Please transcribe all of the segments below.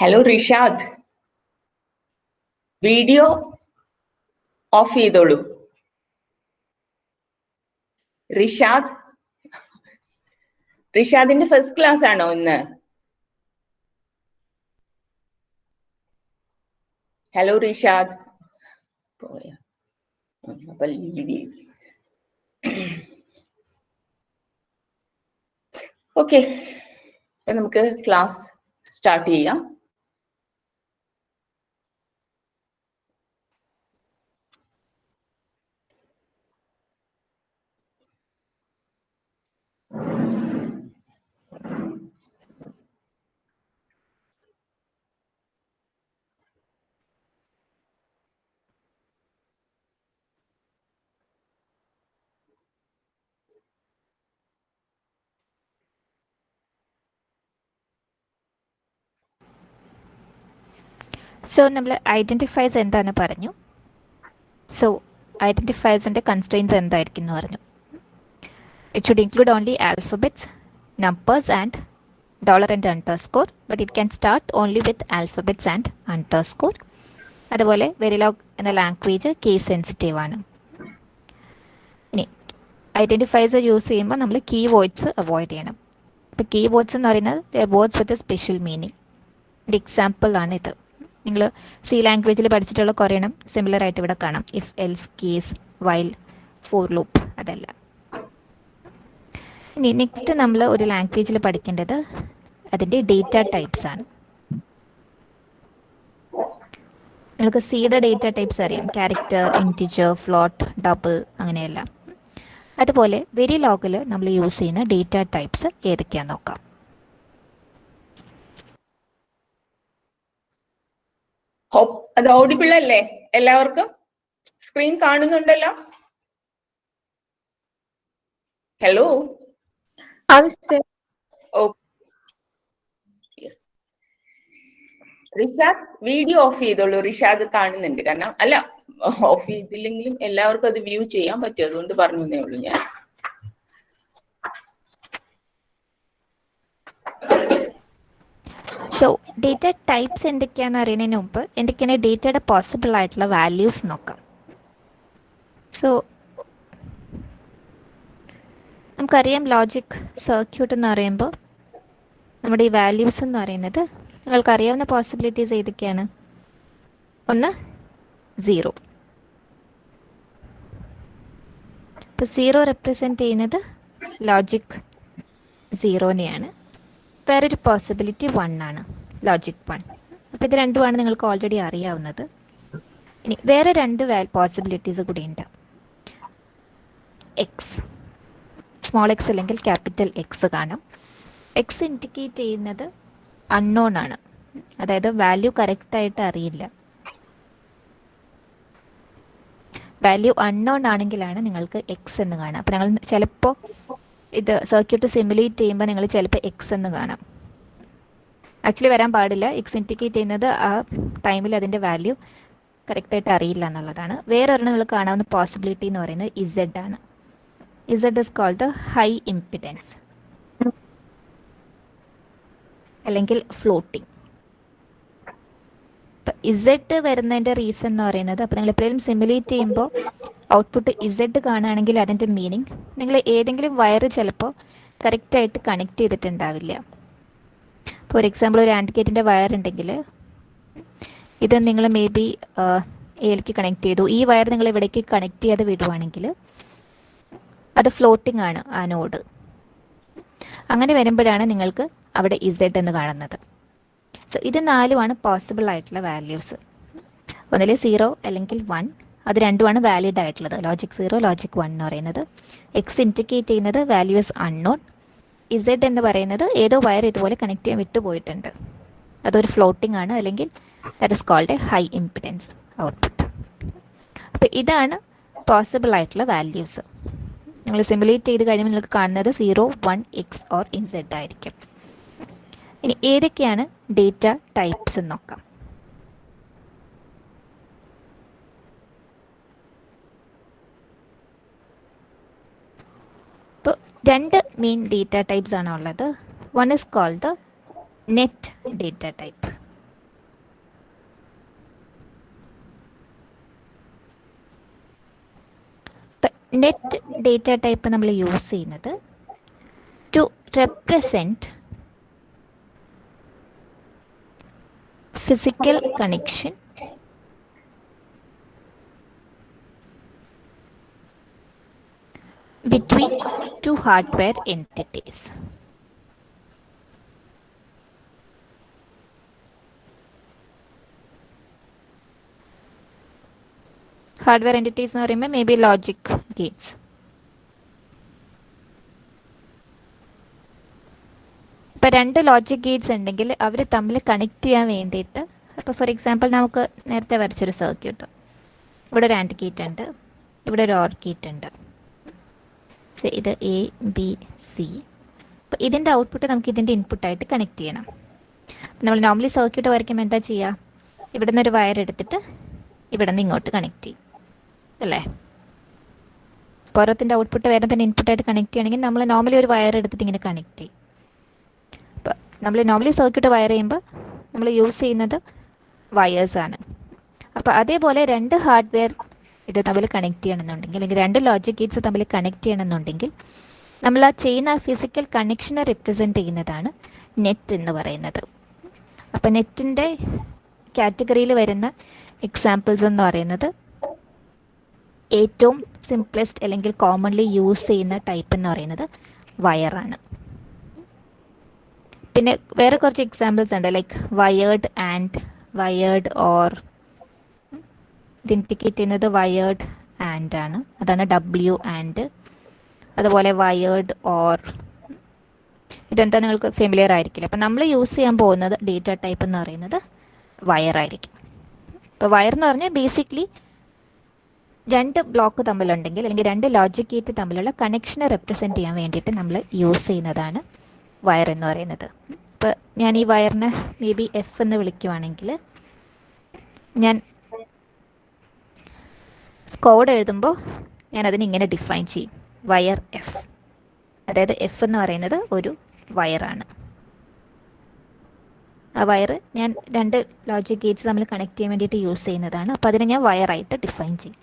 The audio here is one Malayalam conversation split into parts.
ഹലോ റിഷാദ്, വീഡിയോ ഓഫ് ചെയ്തോളൂ. റിഷാദിന്റെ ഫസ്റ്റ് ക്ലാസ് ആണോ ഇന്ന്? ഹലോ റിഷാദ്. അപ്പൊ ഓക്കെ, നമുക്ക് ക്ലാസ് സ്റ്റാർട്ട് ചെയ്യാം. സോ നമ്മൾ ഐഡൻറ്റിഫൈസ് എന്താണെന്ന് പറഞ്ഞു. സോ ഐഡൻറ്റിഫൈസിൻ്റെ കൺസ്ട്രെയിൻസ് എന്തായിരിക്കും എന്ന് പറഞ്ഞു. It should include only alphabets, numbers and dollar and underscore, but it can start only with alphabets and underscore. അതുപോലെ വെരിലോഗ് എന്ന ലാംഗ്വേജ് കേസ് സെൻസിറ്റീവ് ആണ്. ഇനി ഐഡൻറ്റിഫൈസർ യൂസ് ചെയ്യുമ്പോൾ നമ്മൾ കീ വേർഡ്സ് അവോയ്ഡ് ചെയ്യണം. ഇപ്പോൾ കീ വേർഡ്സ് എന്ന് പറയുന്നത് words with a special meaning. ഒരു എക്സാമ്പിൾ ആണ് ഇത്. നിങ്ങൾ സി ലാംഗ്വേജിൽ പഠിച്ചിട്ടുള്ള കുറേ എണ്ണം സിമിലർ ആയിട്ട് ഇവിടെ കാണാം. If, else, case, while, for loop, അതല്ല. ഇനി നെക്സ്റ്റ് നമ്മൾ ഒരു ലാംഗ്വേജിൽ പഠിക്കേണ്ടത് അതിൻ്റെ ഡേറ്റ ടൈപ്സ് ആണ്. നിങ്ങൾക്ക് സിയുടെ ഡേറ്റ ടൈപ്സ് അറിയാം. ക്യാരക്ടർ, ഇൻറ്റിജർ, ഫ്ലോട്ട്, ഡബിൾ, അങ്ങനെയല്ല. അതുപോലെ വെരിലോഗിൽ നമ്മൾ യൂസ് ചെയ്യുന്ന ഡേറ്റ ടൈപ്സ് ഏതൊക്കെയാണെന്ന് നോക്കാം. അത് ഓഡിബിൾ അല്ലേ എല്ലാവർക്കും? സ്ക്രീൻ കാണുന്നുണ്ടല്ലോ? ഹലോ, റിഷാദ് വീഡിയോ ഓഫ് ചെയ്തോളൂ. റിഷാദ് കാണുന്നുണ്ട്. കാരണം അല്ല, ഓഫ് ചെയ്തില്ലെങ്കിലും എല്ലാവർക്കും അത് വ്യൂ ചെയ്യാൻ പറ്റും. അതുകൊണ്ട് പറഞ്ഞേ ഉള്ളൂ ഞാൻ. സോ ഡേറ്റ ടൈപ്സ് എന്തൊക്കെയാണെന്ന് അറിയുന്നതിന് മുമ്പ് എന്തൊക്കെയാണ് ഡേറ്റയുടെ പോസിബിൾ ആയിട്ടുള്ള വാല്യൂസ് നോക്കാം. സോ നമുക്കറിയാം, ലോജിക് സർക്യൂട്ട് എന്ന് പറയുമ്പോൾ നമ്മുടെ ഈ വാല്യൂസ് എന്ന് പറയുന്നത് നിങ്ങൾക്കറിയാവുന്ന പോസിബിലിറ്റീസ് ഏതൊക്കെയാണ്? ഒന്ന് 0. ഇപ്പോൾ 0 റെപ്രസെൻറ്റ് ചെയ്യുന്നത് ലോജിക് 0നെയാണ്. വേറൊരു പോസിബിലിറ്റി 1 ആണ്, ലോജിക് 1. അപ്പോൾ ഇത് രണ്ടുമാണ് നിങ്ങൾക്ക് ഓൾറെഡി അറിയാവുന്നത്. ഇനി വേറെ രണ്ട് പോസിബിലിറ്റീസ് കൂടിയുണ്ട്. എക്സ്, സ്മോൾ എക്സ് അല്ലെങ്കിൽ ക്യാപിറ്റൽ എക്സ് കാണാം. എക്സ് ഇൻഡിക്കേറ്റ് ചെയ്യുന്നത് അൺനോൺ ആണ്, അതായത് വാല്യൂ കറക്റ്റായിട്ട് അറിയില്ല. വാല്യൂ അൺനോൺ ആണെങ്കിലാണ് നിങ്ങൾക്ക് എക്സ് എന്ന് കാണാം. അപ്പോൾ ഞങ്ങൾ ചിലപ്പോൾ ഇത് സർക്യൂട്ട് സിമുലേറ്റ് ചെയ്യുമ്പോൾ നിങ്ങൾ ചിലപ്പോൾ എക്സ് എന്ന് കാണാം. ആക്ച്വലി വരാൻ പാടില്ല. എക്സ് ഇൻഡിക്കേറ്റ് ചെയ്യുന്നത് ആ ടൈമിൽ അതിൻ്റെ വാല്യൂ കറക്റ്റായിട്ട് അറിയില്ല എന്നുള്ളതാണ്. വേറൊരെണ്ണം നിങ്ങൾ കാണാവുന്ന പോസിബിലിറ്റി എന്ന് പറയുന്നത് ഇസഡ് ആണ്. Z is called the high impedance അല്ലെങ്കിൽ ഫ്ലോട്ടിംഗ്. ഇപ്പം ഇസഡ് വരുന്നതിൻ്റെ റീസൺ എന്ന് പറയുന്നത്, അപ്പോൾ നിങ്ങൾ എപ്പോഴും സിമുലേറ്റ് ചെയ്യുമ്പോൾ ഔട്ട്പുട്ട് ഇസഡ് കാണുകയാണെങ്കിൽ അതിൻ്റെ മീനിങ് നിങ്ങൾ ഏതെങ്കിലും വയർ ചിലപ്പോൾ കറക്റ്റായിട്ട് കണക്ട് ചെയ്തിട്ടുണ്ടാവില്ല. ഫോർ എക്സാമ്പിൾ, ഒരു ആൻഡ് ഗേറ്റിൻ്റെ വയർ ഉണ്ടെങ്കിൽ ഇത് നിങ്ങൾ മേ ബി എയിലേക്ക് കണക്ട് ചെയ്തു. ഈ വയർ നിങ്ങൾ ഇവിടേക്ക് കണക്ട് ചെയ്യാതെ വിടുവാണെങ്കിൽ അത് ഫ്ലോട്ടിംഗ് ആണ് ആ നോഡ്. അങ്ങനെ വരുമ്പോഴാണ് നിങ്ങൾക്ക് അവിടെ ഇസഡ് എന്ന് കാണുന്നത്. സോ ഇത് നാലുമാണ് പോസിബിൾ ആയിട്ടുള്ള വാല്യൂസ്. ഒന്നിൽ 0 അല്ലെങ്കിൽ 1, അത് രണ്ടുമാണ് വാലിഡ് ആയിട്ടുള്ളത്. ലോജിക് 0, ലോജിക് 1 എന്ന് പറയുന്നത്. എക്സ് ഇൻഡിക്കേറ്റ് ചെയ്യുന്നത് വാല്യൂ ഇസ് അൺനോൺ. ഇസഡ് എന്ന് പറയുന്നത് ഏതോ വയർ ഇതുപോലെ കണക്ട് ചെയ്യാൻ വിട്ടുപോയിട്ടുണ്ട്, അതൊരു ഫ്ലോട്ടിംഗ് ആണ്, അല്ലെങ്കിൽ that is called a high impedance output. അപ്പോൾ ഇതാണ് പോസിബിൾ ആയിട്ടുള്ള വാല്യൂസ്. നിങ്ങൾ സിമുലേറ്റ് ചെയ്ത് കഴിയുമ്പോൾ നിങ്ങൾക്ക് കാണുന്നത് 0, 1, എക്സ് ഓർ ഇസഡ് ആയിരിക്കും. ഇനി ഏതൊക്കെയാണ് ഡേറ്റ ടൈപ്സ് എന്ന് നോക്കാം. ഇപ്പോൾ രണ്ട് മെയിൻ ഡേറ്റ ടൈപ്സ് ആണ് ഉള്ളത്. One is called the net data type. Net data type നമ്മൾ യൂസ് ചെയ്യുന്നത് to represent physical connection between two hardware entities. Hardware entities എന്ന് പറയുമ്പോൾ മേ ബി ലോജിക് ഗേറ്റ്സ്. ഇപ്പോൾ രണ്ട് ലോജിക് ഗേറ്റ്സ് ഉണ്ടെങ്കിൽ അവർ തമ്മിൽ കണക്ട് ചെയ്യാൻ വേണ്ടിയിട്ട്, അപ്പോൾ ഫോർ എക്സാമ്പിൾ നമുക്ക് നേരത്തെ വരച്ചൊരു സർക്യൂട്ട്, ഇവിടെ ഒരു ആൻഡ് ഗേറ്റ് ഉണ്ട്, ഇവിടെ ഒരു ഓർ ഗേറ്റ് ഉണ്ട്. ഇത് എ ബി സി. അപ്പോൾ ഇതിൻ്റെ ഔട്ട്പുട്ട് നമുക്ക് ഇതിൻ്റെ ഇൻപുട്ടായിട്ട് കണക്ട് ചെയ്യണം. നമ്മൾ നോർമലി സർക്യൂട്ട് വരയ്ക്കുമ്പോൾ എന്താ ചെയ്യുക? ഇവിടെ നിന്ന് ഒരു വയർ എടുത്തിട്ട് ഇവിടെ നിന്ന് ഇങ്ങോട്ട് കണക്ട് ചെയ്യും അല്ലേ? ഓരോത്തിൻ്റെ ഔട്ട്പുട്ട് വേറെ തന്നെ ഇൻപുട്ടായിട്ട് കണക്ട് ചെയ്യണമെങ്കിൽ നമ്മൾ നോർമലി ഒരു വയർ എടുത്തിട്ട് ഇങ്ങനെ കണക്ട് ചെയ്യും. അപ്പോൾ നമ്മൾ നോർമലി സർക്യൂട്ട് വയർ ചെയ്യുമ്പോൾ നമ്മൾ യൂസ് ചെയ്യുന്നത് വയേഴ്സാണ്. അപ്പോൾ അതേപോലെ രണ്ട് ഹാർഡ്വെയർ ഇത് തമ്മിൽ കണക്ട് ചെയ്യണമെന്നുണ്ടെങ്കിൽ, അല്ലെങ്കിൽ രണ്ട് ലോജിക് ഗേറ്റ്സ് തമ്മിൽ കണക്ട് ചെയ്യണമെന്നുണ്ടെങ്കിൽ നമ്മൾ ആ ചെയ്യുന്ന ഫിസിക്കൽ കണക്ഷനെ റിപ്രസെൻറ്റ് ചെയ്യുന്നതാണ് നെറ്റ് എന്ന് പറയുന്നത്. അപ്പോൾ നെറ്റിൻ്റെ കാറ്റഗറിയിൽ വരുന്ന എക്സാമ്പിൾസ് എന്ന് പറയുന്നത് ഏറ്റവും സിംപ്ലസ്റ്റ് അല്ലെങ്കിൽ കോമൺലി യൂസ് ചെയ്യുന്ന ടൈപ്പ് എന്ന് പറയുന്നത് വയറാണ്. പിന്നെ വേറെ കുറച്ച് എക്സാമ്പിൾസ് ഉണ്ട്, like wired and, wired or. ഇത് ഇൻഡിക്കേറ്റ് ചെയ്യുന്നത് വയേർഡ് ആൻഡ് ആണ്, അതാണ് ഡബ്ല്യു ആൻഡ്. അതുപോലെ വയേർഡ് ഓർ, ഇതെന്താ നിങ്ങൾക്ക് ഫെമിലിയർ ആയിരിക്കില്ല. അപ്പം നമ്മൾ യൂസ് ചെയ്യാൻ പോകുന്നത് ഡേറ്റ ടൈപ്പ് എന്ന് പറയുന്നത് വയറായിരിക്കും. ഇപ്പോൾ വയർ എന്ന് പറഞ്ഞാൽ ബേസിക്കലി രണ്ട് ബ്ലോക്ക് തമ്മിലുണ്ടെങ്കിൽ, അല്ലെങ്കിൽ രണ്ട് ലോജിക് ഗേറ്റ് തമ്മിലുള്ള കണക്ഷനെ റെപ്രസെൻറ്റ് ചെയ്യാൻ വേണ്ടിയിട്ട് നമ്മൾ യൂസ് ചെയ്യുന്നതാണ് വയർ എന്ന് പറയുന്നത്. ഇപ്പോൾ ഞാൻ ഈ വയറിനെ മേ ബി എഫ് എന്ന് വിളിക്കുവാണെങ്കിൽ, ഞാൻ കോഡ് എഴുതുമ്പോൾ ഞാൻ അതിനെ ഇങ്ങനെ ഡിഫൈൻ ചെയ്യും, വയർ എഫ്. അതായത് എഫ് എന്ന് പറയുന്നത് ഒരു വയറാണ്. ആ വയർ ഞാൻ രണ്ട് ലോജിക് ഗേറ്റ്സ് തമ്മിൽ കണക്ട് ചെയ്യാൻ വേണ്ടിയിട്ട് യൂസ് ചെയ്യുന്നതാണ്. അപ്പോൾ അതിനെ ഞാൻ വയറായിട്ട് ഡിഫൈൻ ചെയ്യും.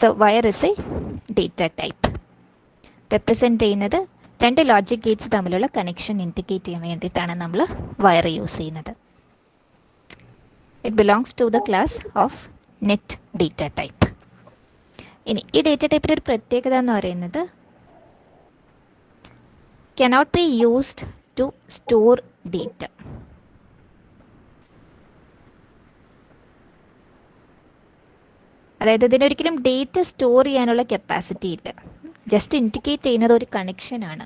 So wire is a data type. Represent ചെയ്യുന്നത് രണ്ട് ലോജിക് ഗേറ്റ്സ് തമ്മിലുള്ള കണക്ഷൻ ഇൻഡിക്കേറ്റ് ചെയ്യാൻ വേണ്ടിയിട്ടാണ് നമ്മൾ വയർ യൂസ് ചെയ്യുന്നത്. It belongs to the class of net data type. ഇനി ഈ ഡേറ്റ ടൈപ്പിൻ്റെ ഒരു പ്രത്യേകത എന്ന് പറയുന്നത് cannot be used to store data. അതായത് ഇതിനൊരിക്കലും ഡേറ്റ സ്റ്റോർ ചെയ്യാനുള്ള കപ്പാസിറ്റി ഇല്ല. ജസ്റ്റ് ഇൻഡിക്കേറ്റ് ചെയ്യുന്നത് ഒരു കണക്ഷനാണ്.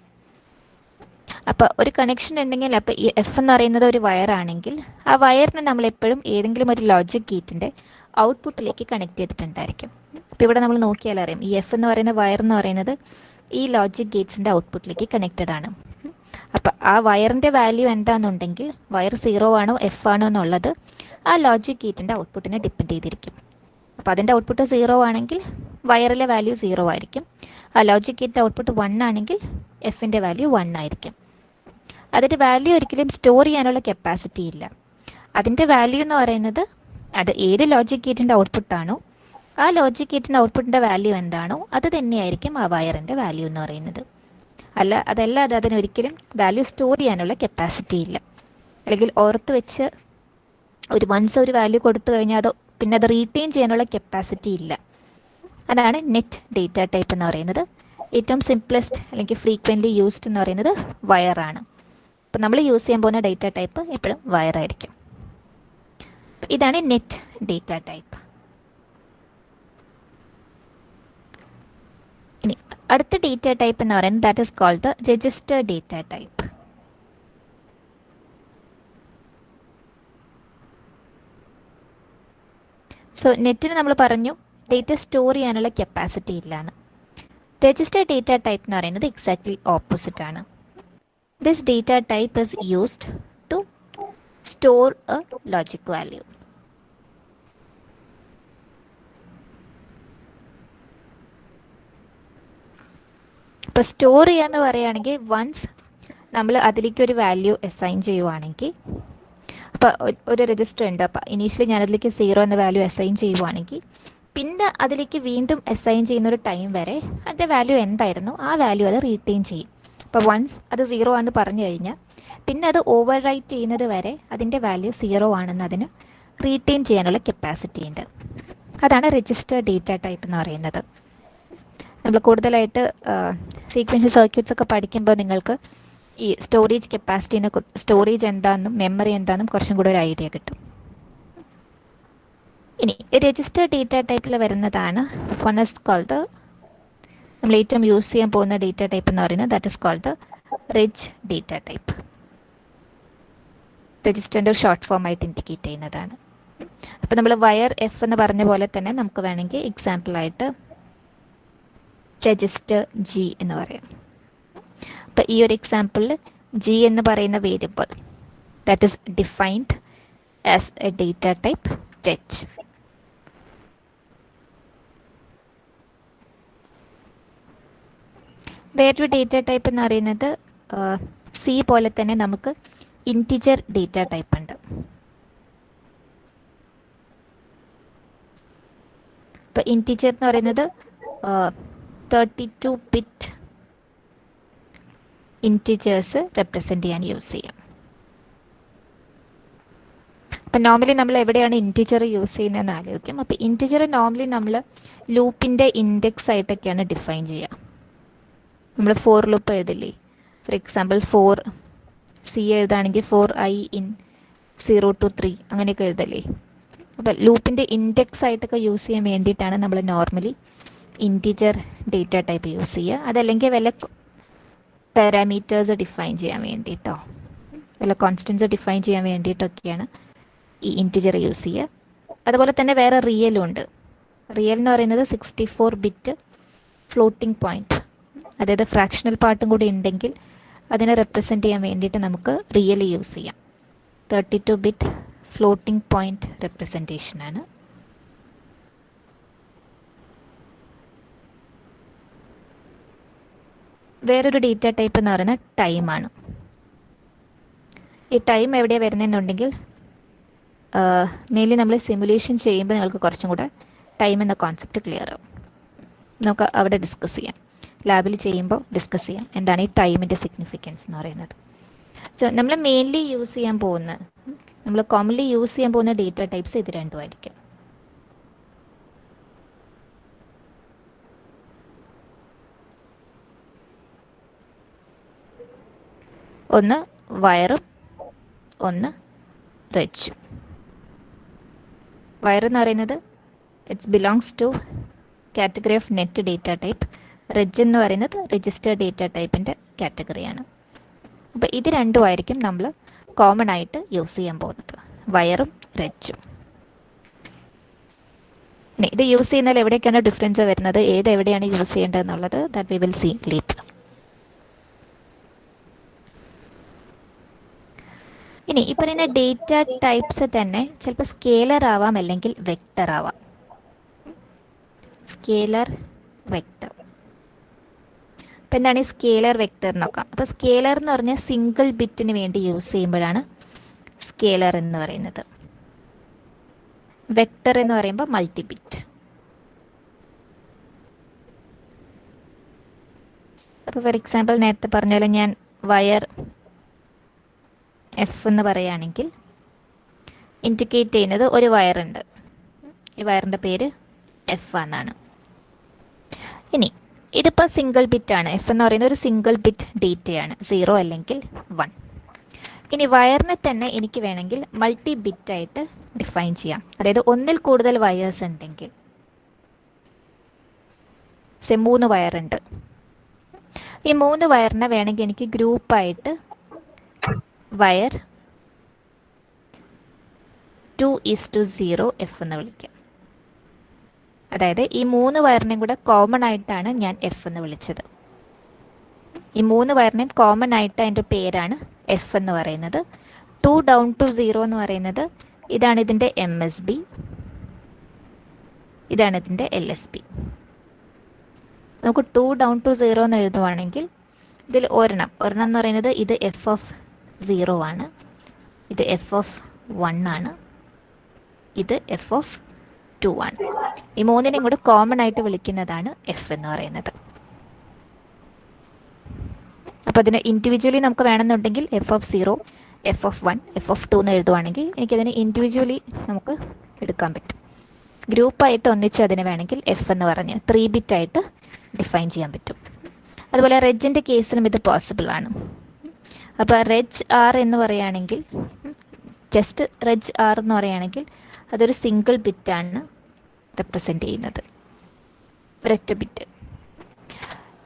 അപ്പോൾ ഒരു കണക്ഷൻ ഉണ്ടെങ്കിൽ, അപ്പോൾ ഈ എഫ് എന്ന് പറയുന്നത് ഒരു വയറാണെങ്കിൽ ആ വയറിനെ നമ്മളെപ്പോഴും ഏതെങ്കിലും ഒരു ലോജിക് ഗേറ്റിൻ്റെ ഔട്ട്പുട്ടിലേക്ക് കണക്ട് ചെയ്തിട്ടുണ്ടായിരിക്കും. അപ്പോൾ ഇവിടെ നമ്മൾ നോക്കിയാൽ അറിയാം, ഈ എഫ് എന്ന് പറയുന്ന വയർ എന്ന് പറയുന്നത് ഈ ലോജിക് ഗേറ്റ്സിൻ്റെ ഔട്ട്പുട്ടിലേക്ക് കണക്റ്റഡ് ആണ്. അപ്പോൾ ആ വയറിൻ്റെ വാല്യൂ എന്താണെന്നുണ്ടെങ്കിൽ, വയർ 0 ആണോ എഫ് ആണോ എന്നുള്ളത് ആ ലോജിക് ഗേറ്റിൻ്റെ ഔട്ട്പുട്ടിനെ ഡിപ്പെൻഡ് ചെയ്തിരിക്കും. അപ്പോൾ അതിൻ്റെ ഔട്ട്പുട്ട് 0 ആണെങ്കിൽ വയറിലെ വാല്യൂ 0 ആയിരിക്കും. ആ ലോജിക് ഗേറ്റിൻ്റെ ഔട്ട്പുട്ട് 1 ആണെങ്കിൽ എഫിൻ്റെ വാല്യൂ 1 ആയിരിക്കും. അതിൻ്റെ വാല്യൂ ഒരിക്കലും സ്റ്റോർ ചെയ്യാനുള്ള കപ്പാസിറ്റി ഇല്ല. അതിൻ്റെ വാല്യൂ എന്ന് പറയുന്നത് അത് ഏത് ലോജിക് ഗേറ്റിൻ്റെ ഔട്ട്പുട്ടാണോ ആ ലോജിക് ഗേറ്റിൻ്റെ ഔട്ട്പുട്ടിൻ്റെ വാല്യൂ എന്താണോ അത് തന്നെയായിരിക്കും ആ വയറിൻ്റെ വാല്യൂ എന്ന് പറയുന്നത്. അതല്ലാതെ അതിനൊരിക്കലും വാല്യൂ സ്റ്റോർ ചെയ്യാനുള്ള കപ്പാസിറ്റി ഇല്ല. അല്ലെങ്കിൽ ഓർത്ത് വെച്ച് വൺസ് ഒരു വാല്യൂ കൊടുത്തു കഴിഞ്ഞാൽ പിന്നെ അത് റീറ്റെയിൻ ചെയ്യാനുള്ള കപ്പാസിറ്റി ഇല്ല. അതാണ് നെറ്റ് ഡേറ്റ ടൈപ്പ് എന്ന് പറയുന്നത്. ഏറ്റവും സിംപ്ലസ്റ്റ് അല്ലെങ്കിൽ ഫ്രീക്വൻ്റ്ലി യൂസ്ഡ് എന്ന് പറയുന്നത് വയറാണ്. അപ്പോൾ നമ്മൾ യൂസ് ചെയ്യാൻ പോകുന്ന ഡേറ്റ ടൈപ്പ് എപ്പോഴും വയറായിരിക്കും. ഇതാണ് നെറ്റ് ഡേറ്റ ടൈപ്പ്. ഇനി അടുത്ത ഡേറ്റ ടൈപ്പ് എന്ന് പറയുന്നത് that is called the register data type. So നെറ്റിന് നമ്മൾ പറഞ്ഞു ഡേറ്റ സ്റ്റോർ ചെയ്യാനുള്ള കപ്പാസിറ്റി ഇല്ലാന്ന്. രജിസ്റ്റർ ഡേറ്റ ടൈപ്പ് എന്ന് പറയുന്നത് എക്സാക്ട്ലി ഓപ്പോസിറ്റ് ആണ്. This data type is used to store a logic value. ഇപ്പോൾ സ്റ്റോർ ചെയ്യാന്ന് പറയുകയാണെങ്കിൽ വൺസ് നമ്മൾ അതിലേക്ക് ഒരു വാല്യൂ അസൈൻ ചെയ്യുവാണെങ്കിൽ, അപ്പോൾ ഒരു രജിസ്റ്റർ ഉണ്ട്, അപ്പോൾ ഇനീഷ്യലി ഞാനതിലേക്ക് 0 എന്ന വാല്യൂ അസൈൻ ചെയ്യുവാണെങ്കിൽ പിന്നെ അതിലേക്ക് വീണ്ടും അസൈൻ ചെയ്യുന്ന ഒരു ടൈം വരെ അതിൻ്റെ വാല്യൂ എന്തായിരുന്നു ആ വാല്യൂ അത് റീറ്റെയിൻ ചെയ്യും. അപ്പോൾ വൺസ് അത് 0 ആണെന്ന് പറഞ്ഞു കഴിഞ്ഞാൽ പിന്നെ അത് ഓവർ റൈറ്റ് ചെയ്യുന്നത് വരെ അതിൻ്റെ വാല്യൂ 0 ആണെന്ന് അതിന് റീറ്റെയിൻ ചെയ്യാനുള്ള കപ്പാസിറ്റി ഉണ്ട്. അതാണ് രജിസ്റ്റർ ഡേറ്റ ടൈപ്പ് എന്ന് പറയുന്നത്. നമ്മൾ കൂടുതലായിട്ട് സീക്വൻഷ്യൽ സർക്യൂട്ട്സ് ഒക്കെ പഠിക്കുമ്പോൾ നിങ്ങൾക്ക് ഈ സ്റ്റോറേജ് കപ്പാസിറ്റീനെ സ്റ്റോറേജ് എന്താണെന്നും മെമ്മറി എന്താണെന്നും കുറച്ചും കൂടെ ഒരു ഐഡിയ കിട്ടും. ഇനി രജിസ്റ്റർ ഡേറ്റ ടൈപ്പിൽ വരുന്നതാണ് വൺ ഇസ് കോൾഡ് നമ്മൾ ഏറ്റവും യൂസ് ചെയ്യാൻ പോകുന്ന ഡേറ്റ ടൈപ്പ് എന്ന് പറയുന്നത് that is called reg data type. രജിസ്റ്ററിൻ്റെ ഒരു ഷോർട്ട് ഫോം ആയിട്ട് ഇൻഡിക്കേറ്റ് ചെയ്യുന്നതാണ്. അപ്പോൾ നമ്മൾ വയർ എഫ് എന്ന് പറഞ്ഞ പോലെ തന്നെ നമുക്ക് വേണമെങ്കിൽ എക്സാമ്പിളായിട്ട് രജിസ്റ്റർ ജി എന്ന് പറയാം. അപ്പോൾ ഈ ഒരു എക്സാമ്പിളിൽ ജി എന്ന് പറയുന്ന variable that is defined as A data type rich. വേറൊരു ഡേറ്റ ടൈപ്പ് എന്ന് പറയുന്നത് സി പോലെ തന്നെ നമുക്ക് ഇൻറ്റിജർ ഡേറ്റ ടൈപ്പ് ഉണ്ട്. ഇപ്പോൾ ഇൻറ്റിജർ എന്ന് പറയുന്നത് 32 ബിറ്റ് ഇൻറ്റിജേഴ്സ് റെപ്രസെൻ്റ് ചെയ്യാൻ യൂസ് ചെയ്യാം. അപ്പം നോർമലി നമ്മൾ എവിടെയാണ് ഇൻറ്റിജർ യൂസ് ചെയ്യുന്നതെന്ന് ആലോചിക്കും. അപ്പോൾ ഇൻറ്റിജർ നോർമലി നമ്മൾ ലൂപ്പിൻ്റെ ഇൻഡെക്സ് ആയിട്ടൊക്കെയാണ് ഡിഫൈൻ ചെയ്യുക. നമ്മൾ ഫോർ ലൂപ്പ് എഴുതില്ലേ, ഫോർ എക്സാമ്പിൾ 4C എഴുതുകയാണെങ്കിൽ 4i in 0 to 3 അങ്ങനെയൊക്കെ എഴുതല്ലേ. അപ്പോൾ ലൂപ്പിൻ്റെ ഇൻഡെക്സ് ആയിട്ടൊക്കെ യൂസ് ചെയ്യാൻ വേണ്ടിയിട്ടാണ് നമ്മൾ normally integer data type use ചെയ്യുക. അതല്ലെങ്കിൽ വല്ല പാരാമീറ്റേഴ്സ് ഡിഫൈൻ ചെയ്യാൻ വേണ്ടിയിട്ടോ വല്ല കോൺസ്റ്റൻസ് ഡിഫൈൻ ചെയ്യാൻ വേണ്ടിയിട്ടൊക്കെയാണ് ഈ ഇൻറ്റിജർ യൂസ് ചെയ്യുക. അതുപോലെ തന്നെ വേറെ റിയലും ഉണ്ട്. റിയൽ എന്ന് പറയുന്നത് 64 ബിറ്റ് ഫ്ലോട്ടിംഗ് പോയിൻറ്റ്, അതായത് ഫ്രാക്ഷണൽ പാർട്ടും കൂടി ഉണ്ടെങ്കിൽ അതിനെ റെപ്രസെൻ്റ് ചെയ്യാൻ വേണ്ടിയിട്ട് നമുക്ക് റിയൽ യൂസ് ചെയ്യാം. 32 ബിറ്റ് ഫ്ലോട്ടിംഗ് പോയിൻറ്റ് റെപ്രസെൻറ്റേഷനാണ്. വേറൊരു ഡേറ്റ ടൈപ്പ് എന്ന് പറയുന്നത് ടൈമാണ്. ഈ ടൈം എവിടെയാണ് വരുന്നതെന്നുണ്ടെങ്കിൽ മെയിൻലി നമ്മൾ സിമുലേഷൻ ചെയ്യുമ്പോൾ നിങ്ങൾക്ക് കുറച്ചും കൂടെ ടൈം എന്ന കോൺസെപ്റ്റ് ക്ലിയർ ആവും. നമുക്ക് അവിടെ ഡിസ്കസ് ചെയ്യാം, ലാബിൽ ചെയ്യുമ്പോൾ ഡിസ്കസ് ചെയ്യാം എന്താണ് ഈ ടൈമിൻ്റെ സിഗ്നിഫിക്കൻസ് എന്ന് പറയുന്നത്. സോ നമ്മൾ മെയിൻലി യൂസ് ചെയ്യാൻ പോകുന്ന നമ്മൾ കോമൺലി യൂസ് ചെയ്യാൻ പോകുന്ന ഡേറ്റ ടൈപ്സ് ഇത് രണ്ടുമായിരിക്കും. ഒന്ന് വയറും ഒന്ന് റിച്ചും. വയർ എന്ന് പറയുന്നത് it's belongs two category of net data type. Rich എന്ന് പറയുന്നത് രജിസ്റ്റർ ഡേറ്റ ടൈപ്പിൻ്റെ കാറ്റഗറിയാണ്. അപ്പോൾ ഇത് രണ്ടുമായിരിക്കും നമ്മൾ കോമൺ ആയിട്ട് യൂസ് ചെയ്യാൻ പോകുന്നത്, വയറും റിച്ചും. ഇനി ഇത് യൂസ് ചെയ്യുന്നതിൽ എവിടേക്കാണ് ഡിഫറൻസ് വരുന്നത്, ഏത് എവിടെയാണ് യൂസ് ചെയ്യേണ്ടതെന്നുള്ളത് that we will see later. ഇനി ഈ പറയുന്ന ഡേറ്റ ടൈപ്സ് തന്നെ ചിലപ്പോൾ സ്കേലർ ആവാം അല്ലെങ്കിൽ വെക്റ്റർ ആവാം. Scalar, vector. അപ്പോൾ എന്താണ് ഈ സ്കേലർ വെക്റ്റർ നോക്കാം. അപ്പോൾ സ്കേലർ എന്ന് പറഞ്ഞാൽ സിംഗിൾ ബിറ്റിന് വേണ്ടി യൂസ് ചെയ്യുമ്പോഴാണ് സ്കേലർ എന്ന് പറയുന്നത്. വെക്റ്റർ എന്ന് പറയുമ്പോൾ മൾട്ടി ബിറ്റ്. അപ്പോൾ ഫോർ എക്സാമ്പിൾ നേരത്തെ പറഞ്ഞ പോലെ ഞാൻ വയർ എഫ് എന്ന് പറയുകയാണെങ്കിൽ ഇൻഡിക്കേറ്റ് ചെയ്യുന്നത് ഒരു വയറുണ്ട്, ഈ വയറിൻ്റെ പേര് എഫ് എന്നാണ്. ഇനി ഇതിപ്പോൾ സിംഗിൾ ബിറ്റാണ്. എഫ് എന്ന് പറയുന്നത് ഒരു സിംഗിൾ ബിറ്റ് ഡേറ്റയാണ്, 0 അല്ലെങ്കിൽ 1. ഇനി വയറിനെ തന്നെ എനിക്ക് വേണമെങ്കിൽ മൾട്ടി ബിറ്റായിട്ട് ഡിഫൈൻ ചെയ്യാം. അതായത് ഒന്നിൽ കൂടുതൽ വയേഴ്സ് ഉണ്ടെങ്കിൽ 3 വയറുണ്ട്. ഈ 3 വയറിനെ വേണമെങ്കിൽ എനിക്ക് ഗ്രൂപ്പായിട്ട് വയർ 2:0 എഫ് എന്ന് വിളിക്കാം. അതായത് ഈ 3 വയറിനെയും കൂടെ കോമൺ ആയിട്ടാണ് ഞാൻ എഫ് എന്ന് വിളിച്ചത്. ഈ 3 വയറിനെയും കോമൺ ആയിട്ട് അതിൻ്റെ പേരാണ് എഫ് എന്ന് പറയുന്നത്. 2 down to 0 എന്ന് പറയുന്നത് ഇതാണ് ഇതിൻ്റെ MSB, ഇതാണ് ഇതിൻ്റെ LSB. നമുക്ക് 2 down to 0 എന്ന് എഴുതുവാണെങ്കിൽ ഇതിൽ ഒരെണ്ണം എന്ന് പറയുന്നത് ഇത് f(0) ആണ്, ഇത് f(1) ആണ്, ഇത് f(2) 2 ആണ്. ഈ മൂന്നിനെയും കൂടെ കോമൺ ആയിട്ട് വിളിക്കുന്നതാണ് എഫ് എന്ന് പറയുന്നത്. അപ്പോൾ അതിന് ഇൻഡിവിജ്വലി നമുക്ക് വേണമെന്നുണ്ടെങ്കിൽ F of 0, F of 1, F of 2 എന്ന് എഴുതുവാണെങ്കിൽ എനിക്കതിന് ഇൻഡിവിജ്വലി നമുക്ക് എടുക്കാൻ പറ്റും. ഗ്രൂപ്പായിട്ട് ഒന്നിച്ച് അതിന് വേണമെങ്കിൽ എഫ് എന്ന് പറഞ്ഞ് 3 ബിറ്റ് ആയിട്ട് ഡിഫൈൻ ചെയ്യാൻ പറ്റും. അതുപോലെ റെജിൻ്റെ കേസിലും ഇത് പോസിബിൾ ആണ്. അപ്പോൾ റെജ് ആർ എന്ന് പറയുകയാണെങ്കിൽ, ജസ്റ്റ് റെജ് ആർ എന്ന് പറയുകയാണെങ്കിൽ അതൊരു സിംഗിൾ ബിറ്റാണ് റെപ്രസെൻ്റ് ചെയ്യുന്നത്, ഒരൊറ്റ ബിറ്റ്.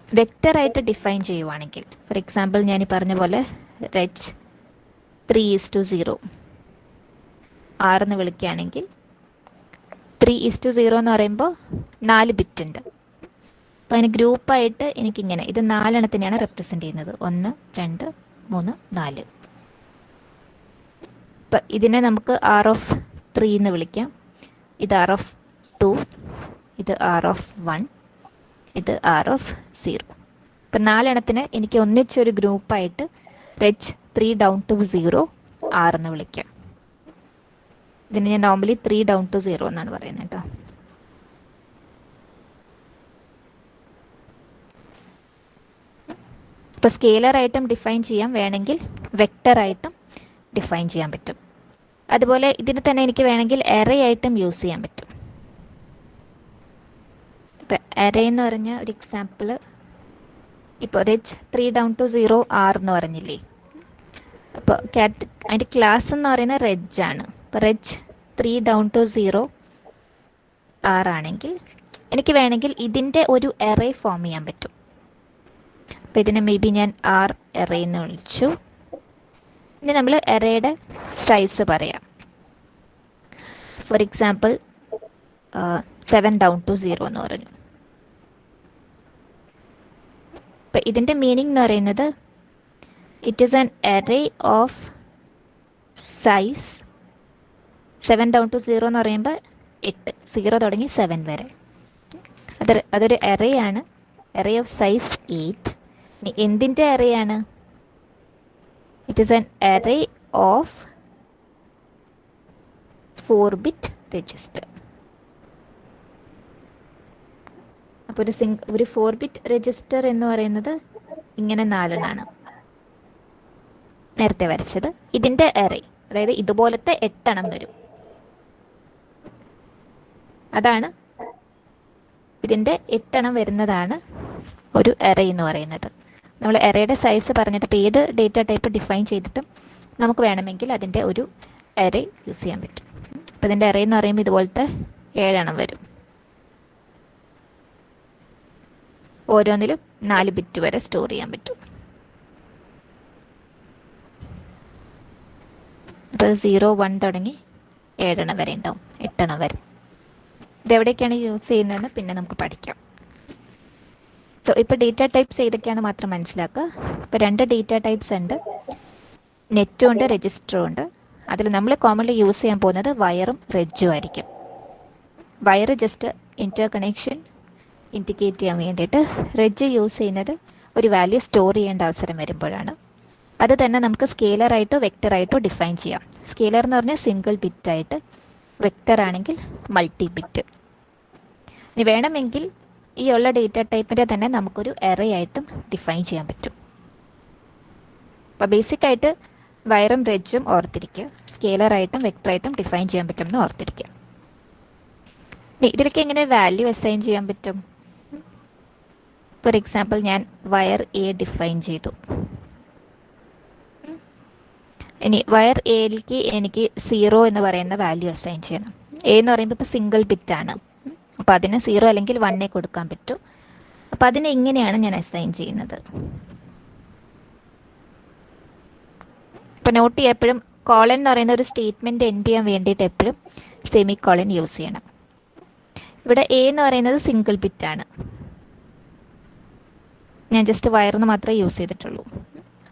വെക്റ്ററായിട്ട് ഡിഫൈൻ ചെയ്യുവാണെങ്കിൽ, ഫോർ എക്സാമ്പിൾ ഞാൻ ഈ പറഞ്ഞ പോലെ റെജ് 3:0 ആർ എന്ന് വിളിക്കുകയാണെങ്കിൽ 3:0 എന്ന് പറയുമ്പോൾ 4 ബിറ്റ് ഉണ്ട്. അപ്പോൾ അതിന് ഗ്രൂപ്പായിട്ട് എനിക്കിങ്ങനെ ഇത് 4 എണ്ണത്തിനെയാണ് റെപ്രസെൻ്റ് ചെയ്യുന്നത്. 1, 2, 3, 4. ഇപ്പം ഇതിനെ നമുക്ക് ആർ ഓഫ് 3 എന്ന് വിളിക്കാം. ഇത് ആർ ഓഫ് 2, ഇത് ആർ ഓഫ് 1, ഇത് ആർ ഓഫ് 0. ഇപ്പം 4 എണ്ണത്തിന് എനിക്ക് ഒന്നിച്ചൊരു ഗ്രൂപ്പായിട്ട് റെജ് 3 down to 0 ആർ എന്ന് വിളിക്കാം. ഇതിന് ഞാൻ നോർമലി 3 down to 0 എന്നാണ് പറയുന്നത് കേട്ടോ. ഇപ്പോൾ സ്കെയിലറായിട്ടും ഡിഫൈൻ ചെയ്യാം, വേണമെങ്കിൽ വെക്റ്ററായിട്ടും ഡിഫൈൻ ചെയ്യാൻ പറ്റും. അതുപോലെ ഇതിന് തന്നെ എനിക്ക് വേണമെങ്കിൽ എറേ ആയിട്ടും യൂസ് ചെയ്യാൻ പറ്റും. ഇപ്പം എറേ എന്ന് പറഞ്ഞ ഒരു എക്സാമ്പിൾ, ഇപ്പോൾ റെജ് 3 down to 0 ആർ എന്ന് പറഞ്ഞില്ലേ. അപ്പോൾ അതിൻ്റെ ക്ലാസ് എന്ന് പറയുന്നത് റെജ് ആണ്. ഇപ്പോൾ റെജ് 3 down to 0 ആർ ആണെങ്കിൽ എനിക്ക് വേണമെങ്കിൽ ഇതിൻ്റെ ഒരു എറേ ഫോം ചെയ്യാൻ പറ്റും. അപ്പോൾ ഇതിനെ മേ ബി ഞാൻ ആർ എറേ എന്ന് വിളിച്ചു. ഇനി നമ്മൾ എറേയുടെ സൈസ് പറയാം. ഫോർ എക്സാമ്പിൾ 7 down to 0 എന്ന് പറഞ്ഞു. അപ്പം ഇതിൻ്റെ മീനിങ് എന്ന് പറയുന്നത് it is an array of size 7 down to 0 എന്ന് പറയുമ്പോൾ 8, 0 തുടങ്ങി 7 വരെ. അതൊരു എറേ ആണ്, എറേ ഓഫ് സൈസ് 8. ഇനി എന്തിൻ്റെ എറേ ആണ്? It is an array of 4-bit register. അപ്പോൾ ഒരു 4-bit രജിസ്റ്റർ എന്ന് പറയുന്നത് ഇങ്ങനെ 4 എണ്ണമാണ് നേരത്തെ വരച്ചത്. ഇതിൻ്റെ എറേ, അതായത് ഇതുപോലത്തെ 8 എണ്ണം വരും. അതാണ് ഇതിൻ്റെ 8 എണ്ണം വരുന്നതാണ് ഒരു എറേ എന്ന് പറയുന്നത്. നമ്മൾ എറേയുടെ സൈസ് പറഞ്ഞിട്ട് ഇപ്പോൾ ഏത് ഡേറ്റ ടൈപ്പ് ഡിഫൈൻ ചെയ്തിട്ടും നമുക്ക് വേണമെങ്കിൽ അതിൻ്റെ ഒരു എറേ യൂസ് ചെയ്യാൻ പറ്റും. അപ്പോൾ ഇതിൻ്റെ എറേ എന്ന് പറയുമ്പോൾ ഇതുപോലത്തെ 7 എണ്ണം വരും. ഓരോന്നിലും 4 ബിറ്റ് വരെ സ്റ്റോർ ചെയ്യാൻ പറ്റും. അപ്പോൾ 0, 1 തുടങ്ങി 7 എണ്ണം വരെ ഉണ്ടാവും, 8 എണ്ണം വരെ. ഇതെവിടേക്കാണ് യൂസ് ചെയ്യുന്നതെന്ന് പിന്നെ നമുക്ക് പഠിക്കാം. സോ ഇപ്പോൾ ഡേറ്റ ടൈപ്സ് ഏതൊക്കെയാണെന്ന് മാത്രം മനസ്സിലാക്കുക. ഇപ്പോൾ 2 ഡേറ്റ ടൈപ്സ് ഉണ്ട്, നെറ്റും ഉണ്ട്, രജിസ്റ്ററും ഉണ്ട്. അതിൽ നമ്മൾ കോമൺലി യൂസ് ചെയ്യാൻ പോകുന്നത് വയറും റെഡ്ജും ആയിരിക്കും. വയർ ജസ്റ്റ് ഇൻ്റർ കണക്ഷൻ ഇൻഡിക്കേറ്റ് ചെയ്യാൻ വേണ്ടിയിട്ട്, റെഡ്ജ് യൂസ് ചെയ്യുന്നത് ഒരു വാല്യൂ സ്റ്റോർ ചെയ്യേണ്ട അവസരം വരുമ്പോഴാണ്. അത് തന്നെ നമുക്ക് സ്കെയിലറായിട്ടോ വെക്റ്ററായിട്ടോ ഡിഫൈൻ ചെയ്യാം. സ്കെയിലർ എന്ന് പറഞ്ഞാൽ സിംഗിൾ ബിറ്റായിട്ട്, വെക്റ്റർ ആണെങ്കിൽ മൾട്ടി ബിറ്റ്. ഇനി വേണമെങ്കിൽ ഈ ഉള്ള ഡേറ്റ ടൈപ്പിൻ്റെ തന്നെ നമുക്കൊരു എറേ ആയിട്ടും ഡിഫൈൻ ചെയ്യാൻ പറ്റും. അപ്പോൾ ബേസിക്കായിട്ട് വയറും റെഡ്ജും ഓർത്തിരിക്കുക, സ്കെയിലറായിട്ടും വെക്റ്ററായിട്ടും ഡിഫൈൻ ചെയ്യാൻ പറ്റും എന്ന് ഓർത്തിരിക്കുക. ഇനി ഇതിലേക്ക് എങ്ങനെ വാല്യൂ അസൈൻ ചെയ്യാൻ പറ്റും? ഫോർ എക്സാമ്പിൾ ഞാൻ വയർ എ ഡിഫൈൻ ചെയ്തു. ഇനി വയർ എയിലേക്ക് എനിക്ക് 0 എന്ന് പറയുന്ന വാല്യൂ അസൈൻ ചെയ്യണം. എ എന്ന് പറയുമ്പോൾ ഇപ്പോൾ സിംഗിൾ ബിറ്റാണ്, അപ്പോൾ അതിന് 0 അല്ലെങ്കിൽ 1 കൊടുക്കാൻ പറ്റും. അപ്പോൾ അതിനെ ഇങ്ങനെയാണ് ഞാൻ അസൈൻ ചെയ്യുന്നത്. ഇപ്പോൾ നോട്ട് ചെയ്യുക, എപ്പോഴും കോളൻ എന്ന് പറയുന്ന ഒരു സ്റ്റേറ്റ്മെൻറ്റ് എൻഡ് ചെയ്യാൻ വേണ്ടിയിട്ട് എപ്പോഴും സെമി കോളൻ യൂസ് ചെയ്യണം. ഇവിടെ എ എന്ന് പറയുന്നത് സിംഗിൾ ബിറ്റാണ്, ഞാൻ ജസ്റ്റ് വയറിന് മാത്രമേ യൂസ് ചെയ്തിട്ടുള്ളൂ.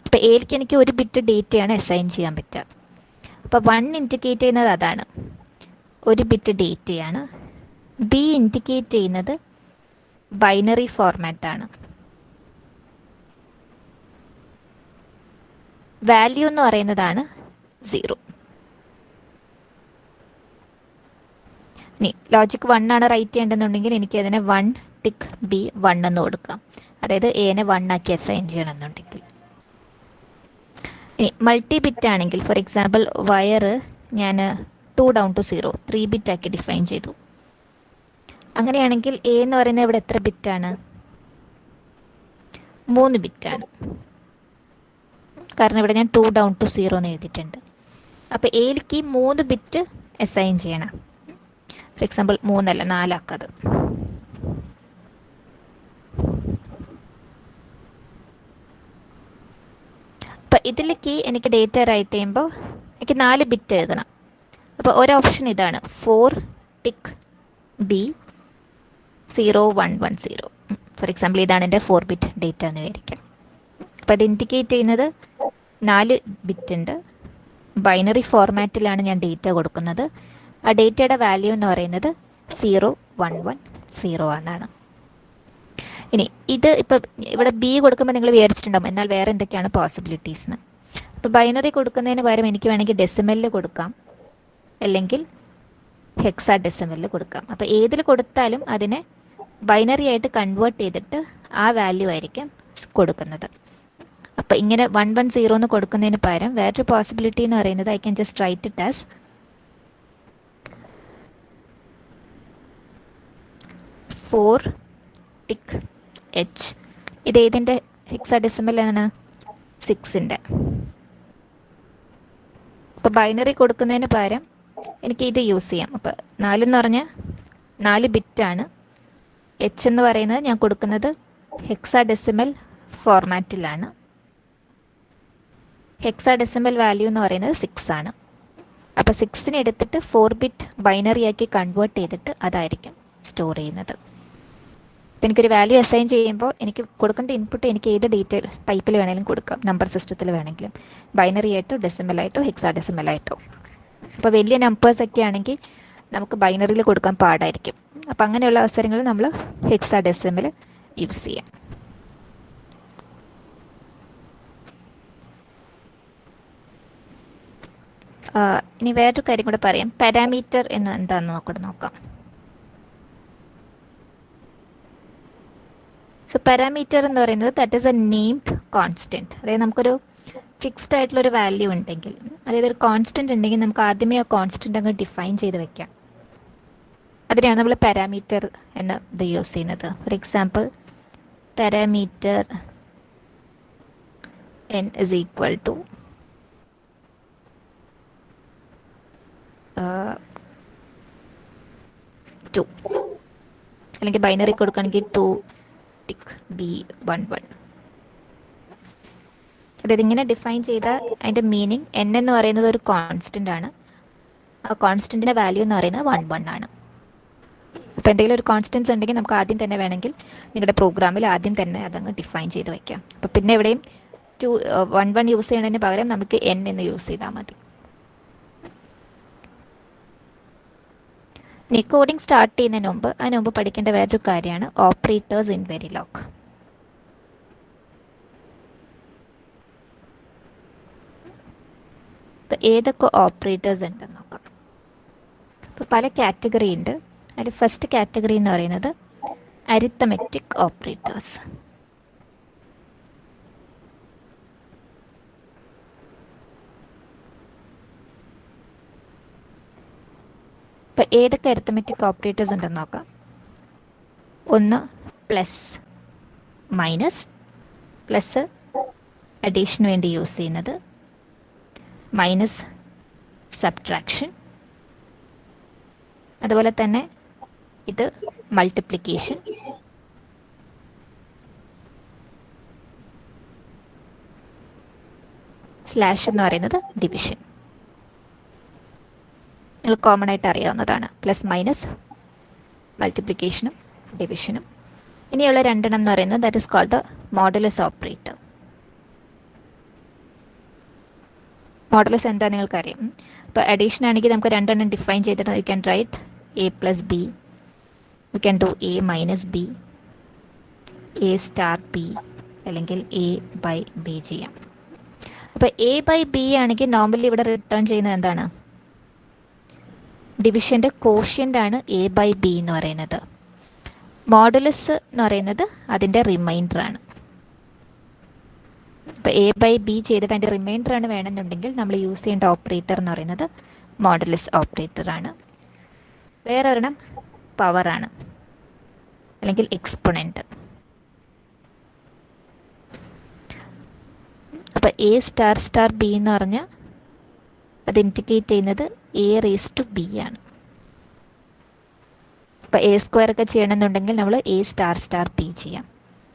അപ്പോൾ എയിലേക്ക് എനിക്ക് ഒരു ബിറ്റ് ഡേറ്റയാണ് അസൈൻ ചെയ്യാൻ പറ്റുക. അപ്പോൾ 1 ഇൻഡിക്കേറ്റ് ചെയ്യുന്നത് അതാണ്, ഒരു ബിറ്റ് ഡേറ്റയാണ്. ബി ഇൻഡിക്കേറ്റ് ചെയ്യുന്നത് ബൈനറി ഫോർമാറ്റാണ്. വാല്യൂ എന്ന് പറയുന്നതാണ് 0. ഇനി ലോജിക് 1 ആണ് റൈറ്റ് ചെയ്യേണ്ടതെന്നുണ്ടെങ്കിൽ എനിക്ക് അതിനെ 1 ടിക്ക് ബി 1 എന്ന് കൊടുക്കാം. അതായത് എനെ 1 ആക്കി അസൈൻ ചെയ്യണമെന്നുണ്ടെങ്കിൽ. ഇനി മൾട്ടി ബിറ്റ് ആണെങ്കിൽ, ഫോർ എക്സാമ്പിൾ വയർ ഞാൻ 2 down to 0 3 ബിറ്റ് ആക്കി ഡിഫൈൻ ചെയ്തു. അങ്ങനെയാണെങ്കിൽ എ എന്ന് പറയുന്നത് ഇവിടെ എത്ര ബിറ്റാണ്? 3 ബിറ്റാണ്. കാരണം ഇവിടെ ഞാൻ 2 down to 0 എന്ന് എഴുതിയിട്ടുണ്ട്. അപ്പോൾ എയിലേക്ക് 3 ബിറ്റ് അസൈൻ ചെയ്യണം. ഫോർ എക്സാമ്പിൾ 3 അല്ല 4 ആക്കത്. അപ്പോൾ ഇതിലേക്ക് എനിക്ക് ഡേറ്റ റൈറ്റ് ചെയ്യുമ്പോൾ എനിക്ക് 4 ബിറ്റ് എഴുതണം. അപ്പോൾ ഒരു ഓപ്ഷൻ ഇതാണ്, 4 ടിക്ക് ബി 0110. ഫോർ എക്സാമ്പിൾ ഇതാണ് എൻ്റെ 4 ബിറ്റ് ഡേറ്റ എന്ന് വിചാരിക്കാം. അപ്പോൾ അത് ഇൻഡിക്കേറ്റ് ചെയ്യുന്നത് 4 ബിറ്റ് ഉണ്ട്. ബൈനറി ഫോർമാറ്റിലാണ് ഞാൻ ഡേറ്റ കൊടുക്കുന്നത്. ആ ഡേറ്റയുടെ വാല്യൂ എന്ന് പറയുന്നത് 0110 എന്നാണ്. ഇനി ഇത് ഇപ്പോൾ ഇവിടെ ബി കൊടുക്കുമ്പോൾ നിങ്ങൾ വിചാരിച്ചിട്ടുണ്ടാകും എന്നാൽ വേറെ എന്തൊക്കെയാണ് പോസിബിലിറ്റീസ് എന്ന്. അപ്പോൾ ബൈനറി കൊടുക്കുന്നതിന് പകരം എനിക്ക് വേണമെങ്കിൽ ഡെസിമലിൽ കൊടുക്കാം, അല്ലെങ്കിൽ ഹെക്സാ ഡെസിമലിൽ കൊടുക്കാം. അപ്പോൾ ഏതിൽ കൊടുത്താലും അതിനെ ബൈനറി ആയിട്ട് കൺവേർട്ട് ചെയ്തിട്ട് ആ വാല്യൂ ആയിരിക്കും കൊടുക്കുന്നത്. അപ്പോൾ ഇങ്ങനെ 110 എന്ന് കൊടുക്കുന്നതിന് പകരം വേറൊരു പോസിബിലിറ്റി എന്ന് പറയുന്നത് I can just write it as 4 tick H. ഇത് ഏതിൻ്റെ ഹെക്സാ ഡെസിമൽ ആണ്? 6ൻ്റെ. അപ്പോൾ ബൈനറി കൊടുക്കുന്നതിന് പകരം എനിക്ക് ഇത് യൂസ് ചെയ്യാം. അപ്പോൾ 4 എന്ന് പറഞ്ഞാൽ 4 ബിറ്റാണ്. എച്ച് എന്ന് പറയുന്നത് ഞാൻ കൊടുക്കുന്നത് ഹെക്സാ ഡെസിമൽ ഫോർമാറ്റിലാണ്. ഹെക്സാ ഡെസിമൽ വാല്യൂ എന്ന് പറയുന്നത് 6 ആണ്. അപ്പോൾ 6നെ എടുത്തിട്ട് 4 ബിറ്റ് ബൈനറി ആക്കി കൺവേർട്ട് ചെയ്തിട്ട് അതായിരിക്കും സ്റ്റോർ ചെയ്യുന്നത്. അപ്പോൾ എനിക്കൊരു വാല്യൂ അസൈൻ ചെയ്യുമ്പോൾ എനിക്ക് കൊടുക്കേണ്ട ഇൻപുട്ട് എനിക്ക് ഏത് ഡേറ്റ ടൈപ്പിൽ വേണമെങ്കിലും കൊടുക്കാം. നമ്പർ സിസ്റ്റത്തിൽ വേണമെങ്കിലും, ബൈനറി ആയിട്ടോ ഡെസിമലായിട്ടോ ഹെക്സാ ഡെസിമലായിട്ടോ. അപ്പോൾ വലിയ നമ്പേഴ്സൊക്കെ ആണെങ്കിൽ നമുക്ക് ബൈനറിയിൽ കൊടുക്കാൻ പാടായിരിക്കും. അപ്പോൾ അങ്ങനെയുള്ള അവസരങ്ങളിൽ നമ്മൾ ഹെക്സാ ഡെസിമൽ യൂസ് ചെയ്യാം. ഇനി വേറൊരു കാര്യം കൂടെ പറയാം. പാരാമീറ്റർ എന്ന് എന്താണെന്ന് കൂടെ നോക്കാം. സോ പാരാമീറ്റർ എന്ന് പറയുന്നത് that is A named constant. അതായത് നമുക്കൊരു ഫിക്സ്ഡ് ആയിട്ടുള്ളൊരു വാല്യൂ ഉണ്ടെങ്കിൽ, അതായത് ഒരു കോൺസ്റ്റൻറ്റ് ഉണ്ടെങ്കിൽ നമുക്ക് ആദ്യമേ ആ കോൺസ്റ്റൻറ്റ് അങ്ങ് ഡിഫൈൻ ചെയ്ത് വെക്കാം. അതിനെയാണ് നമ്മൾ പാരാമീറ്റർ എന്ന് ഇത് യൂസ് ചെയ്യുന്നത്. For example parameter n is equal to 2, അല്ലെങ്കിൽ ബൈനറി കൊടുക്കുകയാണെങ്കിൽ 2 ടിക്ക് ബി 11. അതായത് ഇങ്ങനെ ഡിഫൈൻ ചെയ്ത അതിൻ്റെ മീനിങ് n എന്ന് പറയുന്നത് ഒരു കോൺസ്റ്റൻ്റ് ആണ്. ആ കോൺസ്റ്റൻറ്റിൻ്റെ വാല്യൂ എന്ന് പറയുന്നത് 11 ആണ്. അപ്പോൾ എന്തെങ്കിലും ഒരു കോൺസ്റ്റൻസ് ഉണ്ടെങ്കിൽ നമുക്ക് ആദ്യം തന്നെ വേണമെങ്കിൽ നിങ്ങളുടെ പ്രോഗ്രാമിൽ ആദ്യം തന്നെ അതങ്ങ് ഡിഫൈൻ ചെയ്ത് വയ്ക്കാം. അപ്പോൾ പിന്നെ എവിടെയും 11 യൂസ് ചെയ്യുന്നതിന് പകരം നമുക്ക് n എന്ന് യൂസ് ചെയ്താൽ മതി. ഇനി കോഡിംഗ് സ്റ്റാർട്ട് ചെയ്യുന്നതിന് മുമ്പ് പഠിക്കേണ്ട വേറൊരു കാര്യമാണ് ഓപ്പറേറ്റേഴ്സ് ഇൻ വെരിലോഗ്. ഇപ്പോൾ ഏതൊക്കെ ഓപ്പറേറ്റേഴ്സ് ഉണ്ടെന്ന് നോക്കാം. ഇപ്പോൾ പല കാറ്റഗറി ഉണ്ട്. അതിൽ ഫസ്റ്റ് കാറ്റഗറി എന്ന് പറയുന്നത് അരിത്തമെറ്റിക് ഓപ്പറേറ്റേഴ്സ്. ഇപ്പോൾ ഏതൊക്കെ അരിത്തമെറ്റിക് ഓപ്പറേറ്റേഴ്സ് ഉണ്ടെന്ന് നോക്കാം. ഒന്ന് പ്ലസ്, മൈനസ്. പ്ലസ് അഡീഷന് വേണ്ടി യൂസ് ചെയ്യുന്നത്, മൈനസ് സബ്ട്രാക്ഷൻ. അതുപോലെ തന്നെ ഇത് മൾട്ടിപ്ലിക്കേഷൻ, സ്ലാഷ് എന്ന് പറയുന്നത് ഡിവിഷൻ. നിങ്ങൾ കോമൺ ആയിട്ട് അറിയാവുന്നതാണ് പ്ലസ് മൈനസ് മൾട്ടിപ്ലിക്കേഷനും ഡിവിഷനും. ഇനിയുള്ള രണ്ടെണ്ണം എന്ന് പറയുന്നത് that is called the modulus operator. Modulus എന്താ നിങ്ങൾക്കറിയാം. ഇപ്പോൾ അഡീഷൻ ആണെങ്കിൽ നമുക്ക് രണ്ടെണ്ണം ഡിഫൈൻ ചെയ്തിട്ട് you can write A plus B, you can do A minus B, A star B, അല്ലെങ്കിൽ എ ബൈ ബി ചെയ്യാം. അപ്പോൾ എ ബൈ ബി ആണെങ്കിൽ നോർമലി ഇവിടെ റിട്ടേൺ ചെയ്യുന്നത് എന്താണ്? ഡിവിഷൻ്റെ കോഷ്യൻ്റ് ആണ് എ ബൈ ബി എന്ന് പറയുന്നത്. മോഡുലസ് എന്ന് പറയുന്നത് അതിൻ്റെ റിമൈൻഡർ ആണ്. ഇപ്പോൾ എ ബൈ ബി ചെയ്തിട്ട് അതിൻ്റെ റിമൈൻഡർ ആണ് വേണമെന്നുണ്ടെങ്കിൽ നമ്മൾ യൂസ് ചെയ്യേണ്ട ഓപ്പറേറ്റർ എന്ന് പറയുന്നത് മോഡുലസ് ഓപ്പറേറ്റർ ആണ്. വേറെ ഒരെണ്ണം പവറാണ് അല്ലെങ്കിൽ എക്സ്പൊണൻ്റ്. അപ്പോൾ എ സ്റ്റാർ സ്റ്റാർ ബി എന്ന് പറഞ്ഞാൽ അത് ഇൻഡിക്കേറ്റ് ചെയ്യുന്നത് എ റേസ് ടു ബി ആണ്. അപ്പോൾ എ സ്ക്വയർ ഒക്കെ ചെയ്യണമെന്നുണ്ടെങ്കിൽ നമ്മൾ എ സ്റ്റാർ സ്റ്റാർ ബി ചെയ്യാം.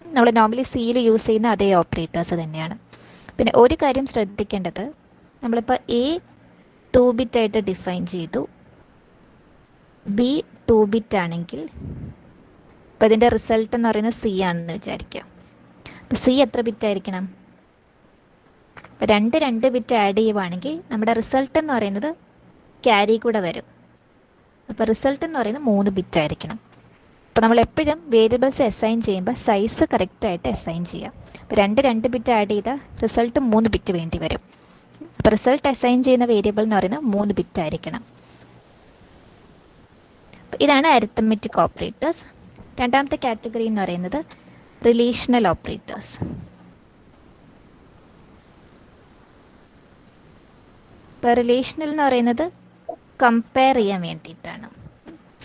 നമ്മൾ നോർമലി സിയിൽ യൂസ് ചെയ്യുന്ന അതേ ഓപ്പറേറ്റേഴ്സ് തന്നെയാണ്. പിന്നെ ഒരു കാര്യം ശ്രദ്ധിക്കേണ്ടത്, നമ്മളിപ്പോൾ എ 2 ബിറ്റ് ആയിട്ട് ഡിഫൈൻ ചെയ്തു, ബി 2 ബിറ്റ് ആണെങ്കിൽ ഇപ്പോൾ ഇതിൻ്റെ റിസൾട്ട് എന്ന് പറയുന്നത് സി ആണെന്ന് വിചാരിക്കാം. അപ്പോൾ സി എത്ര ബിറ്റ് ആയിരിക്കണം? ഇപ്പോൾ 2 ബിറ്റ് ആഡ് ചെയ്യുവാണെങ്കിൽ നമ്മുടെ റിസൾട്ട് എന്ന് പറയുന്നത് ക്യാരി കൂടെ വരും. അപ്പോൾ റിസൾട്ട് എന്ന് പറയുന്നത് 3 ബിറ്റ് ആയിരിക്കണം. അപ്പോൾ നമ്മൾ എപ്പോഴും വേരിയബിൾസ് അസൈൻ ചെയ്യുമ്പോൾ സൈസ് കറക്റ്റായിട്ട് അസൈൻ ചെയ്യാം. അപ്പോൾ 2 ബിറ്റ് ആഡ് ചെയ്താൽ റിസൾട്ട് 3 ബിറ്റ് വേണ്ടി വരും. അപ്പോൾ റിസൾട്ട് അസൈൻ ചെയ്യുന്ന വേരിയബിൾ എന്ന് പറയുന്നത് 3 ബിറ്റ് ആയിരിക്കണം. ഇതാണ് അരിത്തമെറ്റിക് ഓപ്പറേറ്റേഴ്സ്. രണ്ടാമത്തെ കാറ്റഗറി എന്ന് പറയുന്നത് റിലേഷണൽ ഓപ്പറേറ്റേഴ്സ്. ഇപ്പോൾ റിലേഷണൽ എന്ന് പറയുന്നത് കമ്പയർ ചെയ്യാൻ വേണ്ടിയിട്ടാണ്.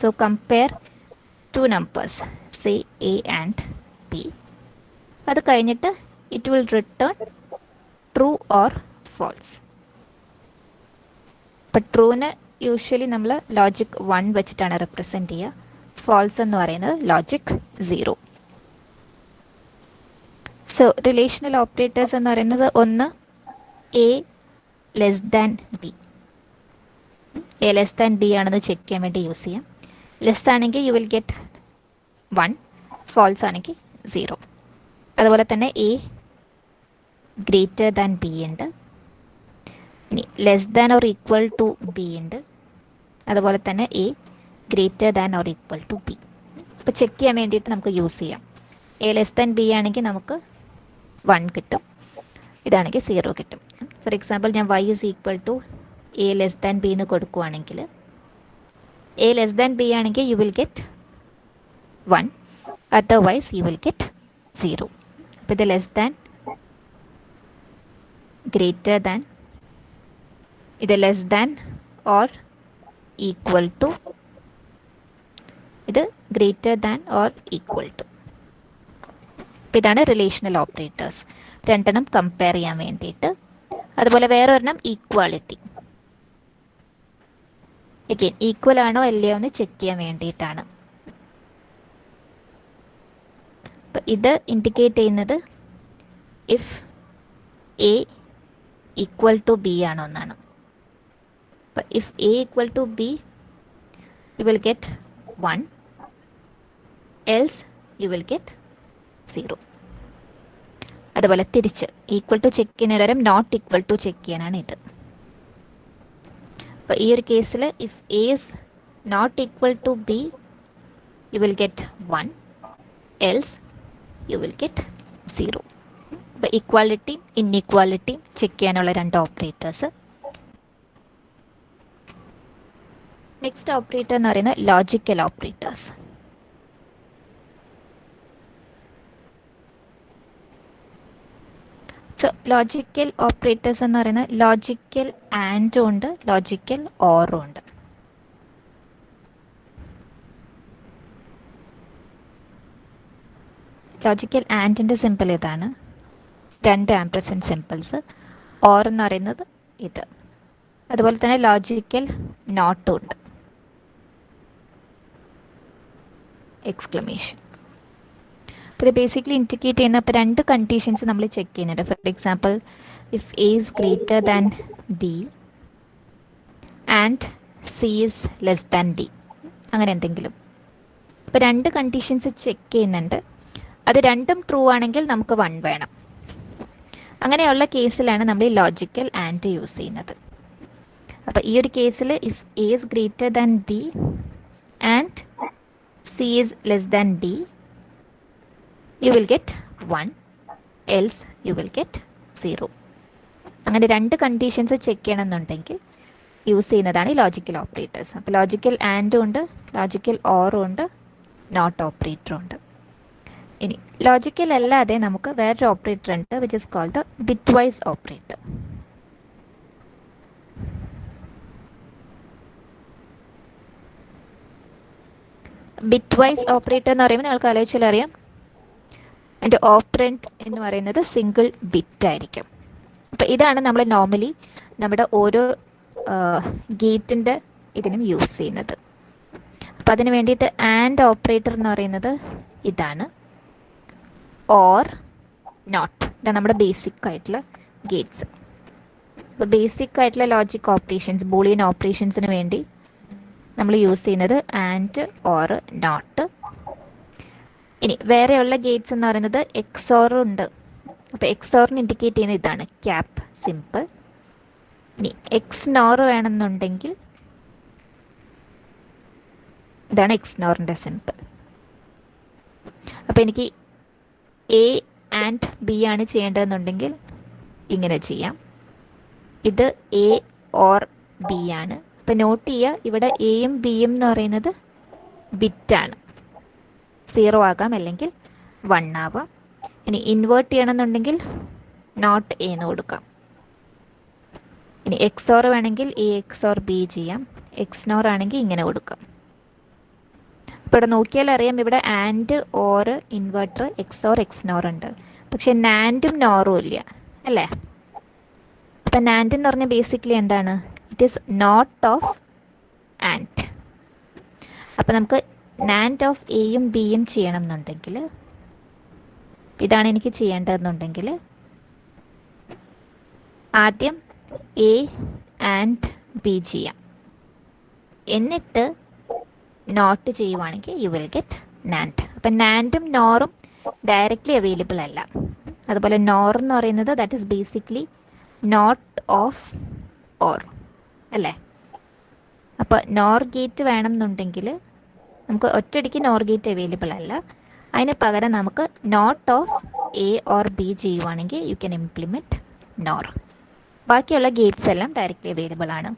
So compare 2 numbers, say A and B. അത് കഴിഞ്ഞിട്ട് it will return true or false. ഇപ്പം ട്രൂന് യൂഷ്വലി നമ്മൾ ലോജിക് 1 വെച്ചിട്ടാണ് റെപ്രസെൻറ്റ് ചെയ്യുക. ഫോൾസ് എന്ന് പറയുന്നത് ലോജിക് 0. സോ റിലേഷണൽ ഓപ്പറേറ്റേഴ്സ് എന്ന് പറയുന്നത് ഒന്ന് A less than B. A less than B ആണെന്ന് ചെക്ക് ചെയ്യാൻ വേണ്ടി യൂസ് ചെയ്യാം. ലെസ് ആണെങ്കിൽ യു വിൽ ഗെറ്റ് 1, ഫോൾസ് ആണെങ്കിൽ 0. അതുപോലെ തന്നെ എ ഗ്രേറ്റർ ദാൻ ബി ഉണ്ട്. ഇനി less than or equal to B ഉണ്ട്. അതുപോലെ തന്നെ A greater than or equal to B. അപ്പോൾ ചെക്ക് ചെയ്യാൻ വേണ്ടിയിട്ട് നമുക്ക് യൂസ് ചെയ്യാം. എ ലെസ് ദാൻ ബി ആണെങ്കിൽ നമുക്ക് 1 കിട്ടും, ഇതാണെങ്കിൽ 0 കിട്ടും. ഫോർ എക്സാമ്പിൾ ഞാൻ y is equal to A less than B എന്ന് കൊടുക്കുവാണെങ്കിൽ എ ലെസ് ദാൻ ബി ആണെങ്കിൽ you will get 1, otherwise you will get 0. അപ്പോൾ ഇത് ലെസ് ദാൻ, ഗ്രേറ്റർ ദാൻ, ഇത് less than or equal to, ഇത് greater than or equal to. അപ്പോൾ ഇതാണ് റിലേഷണൽ ഓപ്പറേറ്റേഴ്സ്, രണ്ടെണ്ണം കമ്പയർ ചെയ്യാൻ വേണ്ടിയിട്ട്. അതുപോലെ വേറെ ഒരെണ്ണം ഈക്വാലിറ്റി. അഗെയിൻ ഈക്വൽ ആണോ അല്ലയോ എന്ന് ചെക്ക് ചെയ്യാൻ വേണ്ടിയിട്ടാണ്. അപ്പോൾ ഇത് ഇൻഡിക്കേറ്റ് ചെയ്യുന്നത് if A equal to B ആണോ എന്നാണ്. അപ്പോൾ if A equal to B you will get 1, else you will get 0. അതുപോലെ തിരിച്ച് ഈക്വൽ ടു ചെക്ക് ചെയ്യുന്ന പകരം നോട്ട് ഈക്വൽ ടു ചെക്ക് ചെയ്യാനാണ് ഇത്. അപ്പോൾ ഈ ഒരു കേസിൽ if A is not equal to B you will get 1, else you will get 0. അപ്പോൾ ഈക്വാലിറ്റിയും ഇൻഇക്വാലിറ്റിയും ചെക്ക് ചെയ്യാനുള്ള 2 ഓപ്പറേറ്റേഴ്സ്. നെക്സ്റ്റ് ഓപ്പറേറ്റർ എന്ന് പറയുന്നത് logical operators. So logical operators എന്ന് പറയുന്നത് ലോജിക്കൽ ആൻഡും ഉണ്ട്, ലോജിക്കൽ ഓറും ഉണ്ട്. ലോജിക്കൽ ആൻഡിൻ്റെ സിമ്പിൾ ഇതാണ്, 2 ആംപർസെൻഡ് സിമ്പിൾസ്. ഓർ എന്ന് പറയുന്നത് ഇത്. അതുപോലെ തന്നെ ലോജിക്കൽ നോട്ടും ഉണ്ട്, എക്സ്ക്ലമേഷൻ. അപ്പോൾ ഇത് ബേസിക്കലി ഇൻഡിക്കേറ്റ് ചെയ്യുന്ന ഇപ്പോൾ 2 കണ്ടീഷൻസ് നമ്മൾ ചെക്ക് ചെയ്യുന്നുണ്ട്. For example if A is greater than B and C is less than D, അങ്ങനെ എന്തെങ്കിലും. ഇപ്പോൾ 2 കണ്ടീഷൻസ് ചെക്ക് ചെയ്യുന്നുണ്ട്. അത് രണ്ടും ട്രൂ ആണെങ്കിൽ നമുക്ക് 1 വേണം. അങ്ങനെയുള്ള കേസിലാണ് നമ്മൾ ഈ ലോജിക്കൽ ആൻഡ് യൂസ് ചെയ്യുന്നത്. അപ്പോൾ ഈ ഒരു കേസിൽ if A is greater than B and C is less than D you will get 1, else you will get 0. അങ്ങനെ 2 കണ്ടീഷൻസ് ചെക്ക് ചെയ്യണമെന്നുണ്ടെങ്കിൽ യൂസ് ചെയ്യുന്നതാണ് ഈ ലോജിക്കൽ ഓപ്പറേറ്റേഴ്സ്. അപ്പോൾ ലോജിക്കൽ ആൻഡും ഉണ്ട്, ലോജിക്കൽ ഓറും ഉണ്ട്, നോട്ട് ഓപ്പറേറ്ററും ഉണ്ട്. ഇനി ലോജിക്കൽ അല്ലാതെ നമുക്ക് വേറൊരു ഓപ്പറേറ്റർ ഉണ്ട് which is called the bitwise operator. Bitwise operator എന്ന് പറയുമ്പോൾ നിങ്ങൾക്ക് ആലോചിച്ചാൽ അറിയാം, അതിൻ്റെ ഓപ്പറൻറ്റ് എന്ന് പറയുന്നത് സിംഗിൾ ബിറ്റ് ആയിരിക്കും. അപ്പോൾ ഇതാണ് നമ്മൾ നോർമലി നമ്മുടെ ഓരോ ഗേറ്റിൻ്റെ ഇതിനും യൂസ് ചെയ്യുന്നത്. അപ്പം അതിന് വേണ്ടിയിട്ട് ആൻഡ് ഓപ്പറേറ്റർ എന്ന് പറയുന്നത് ഇതാണ്, ഓർ നോട്ട്. ഇതാണ് നമ്മുടെ ബേസിക് ആയിട്ടുള്ള ഗേറ്റ്സ്. അപ്പോൾ ബേസിക് ആയിട്ടുള്ള ലോജിക് ഓപ്പറേഷൻസ്, ബൂളിയൻ ഓപ്പറേഷൻസിന് വേണ്ടി നമ്മൾ യൂസ് ചെയ്യുന്നത് ആൻഡ് ഓർ നോട്ട്. ഇനി വേറെയുള്ള ഗേറ്റ്സ് എന്ന് പറയുന്നത് എക്സോറും ഉണ്ട്. അപ്പോൾ എക്സോറിന് ഇൻഡിക്കേറ്റ് ചെയ്യുന്നത് ഇതാണ്, ക്യാപ് സിമ്പിൾ. ഇനി എക്സ് നോർ വേണമെന്നുണ്ടെങ്കിൽ ഇതാണ് എക്സ് നോറിൻ്റെ സിമ്പിൾ. അപ്പോൾ എനിക്ക് എ ആൻഡ് ബി ആണ് ചെയ്യേണ്ടതെന്നുണ്ടെങ്കിൽ ഇങ്ങനെ ചെയ്യാം. ഇത് എ ഓർ ബി ആണ്. അപ്പോൾ നോട്ട് ചെയ്യുക, ഇവിടെ എയും ബിയും എന്ന് പറയുന്നത് ബിറ്റാണ്. 0 ആകാം അല്ലെങ്കിൽ 1 ആവാം. ഇനി ഇൻവേർട്ട് ചെയ്യണമെന്നുണ്ടെങ്കിൽ നോട്ട് എ എന്ന് കൊടുക്കാം. ഇനി എക്സോർ വേണമെങ്കിൽ എ എക്സോർ ബി ചെയ്യാം. എക്സ് നോർ ആണെങ്കിൽ ഇങ്ങനെ കൊടുക്കാം. അപ്പോൾ ഇവിടെ നോക്കിയാൽ അറിയാം, ഇവിടെ and or inverter XOR X nor ഉണ്ട്. പക്ഷെ നാൻഡും നോറും ഇല്ല അല്ലേ? അപ്പം നാൻഡ് എന്ന് പറഞ്ഞാൽ ബേസിക്കലി എന്താണ്? It is not of and. അപ്പം നമുക്ക് നാൻഡ് ഓഫ് എയും ബിയും ചെയ്യണം എന്നുണ്ടെങ്കിൽ, ഇതാണ് എനിക്ക് ചെയ്യേണ്ടതെന്നുണ്ടെങ്കിൽ, ആദ്യം എ ആൻഡ് ബി ചെയ്യാം. എന്നിട്ട് നോട്ട് ചെയ്യുവാണെങ്കിൽ യു വിൽ ഗെറ്റ് നാൻഡ്. അപ്പം നാൻഡും നോറും ഡയറക്റ്റ്ലി അവൈലബിൾ അല്ല. അതുപോലെ നോർ എന്ന് പറയുന്നത് that is basically not of or അല്ലേ? അപ്പോൾ നോർ ഗേറ്റ് വേണം എന്നുണ്ടെങ്കിൽ നമുക്ക് ഒറ്റയടിക്ക് നോർ ഗേറ്റ് അവൈലബിൾ അല്ല. അതിന് പകരം നമുക്ക് not of A or B ചെയ്യുവാണെങ്കിൽ യു ക്യാൻ ഇംപ്ലിമെൻറ്റ് നോർ. ബാക്കിയുള്ള ഗേറ്റ്സ് എല്ലാം ഡയറക്റ്റ്ലി അവൈലബിൾ ആണ്.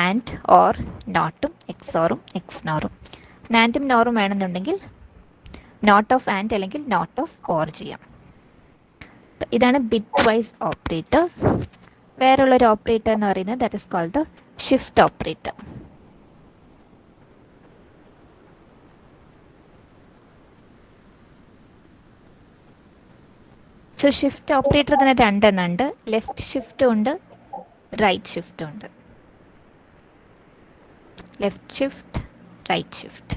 ആൻഡ് ഓർ നോട്ടും എക്സോറും എക്സ് നോറും. നാൻഡും നോറും വേണമെന്നുണ്ടെങ്കിൽ നോട്ട് ഓഫ് ആൻഡ് അല്ലെങ്കിൽ നോട്ട് ഓഫ് ഓർ ചെയ്യാം. ഇതാണ് ബിറ്റ് വൈസ് ഓപ്പറേറ്റർ. വേറുള്ളൊരു ഓപ്പറേറ്റർ എന്ന് പറയുന്നത് that is called the shift operator. So shift operator തന്നെ രണ്ടെണ്ണം ഉണ്ട്. ലെഫ്റ്റ് ഷിഫ്റ്റും ഉണ്ട്, റൈറ്റ് ഷിഫ്റ്റും ഉണ്ട്. Left shift, right shift.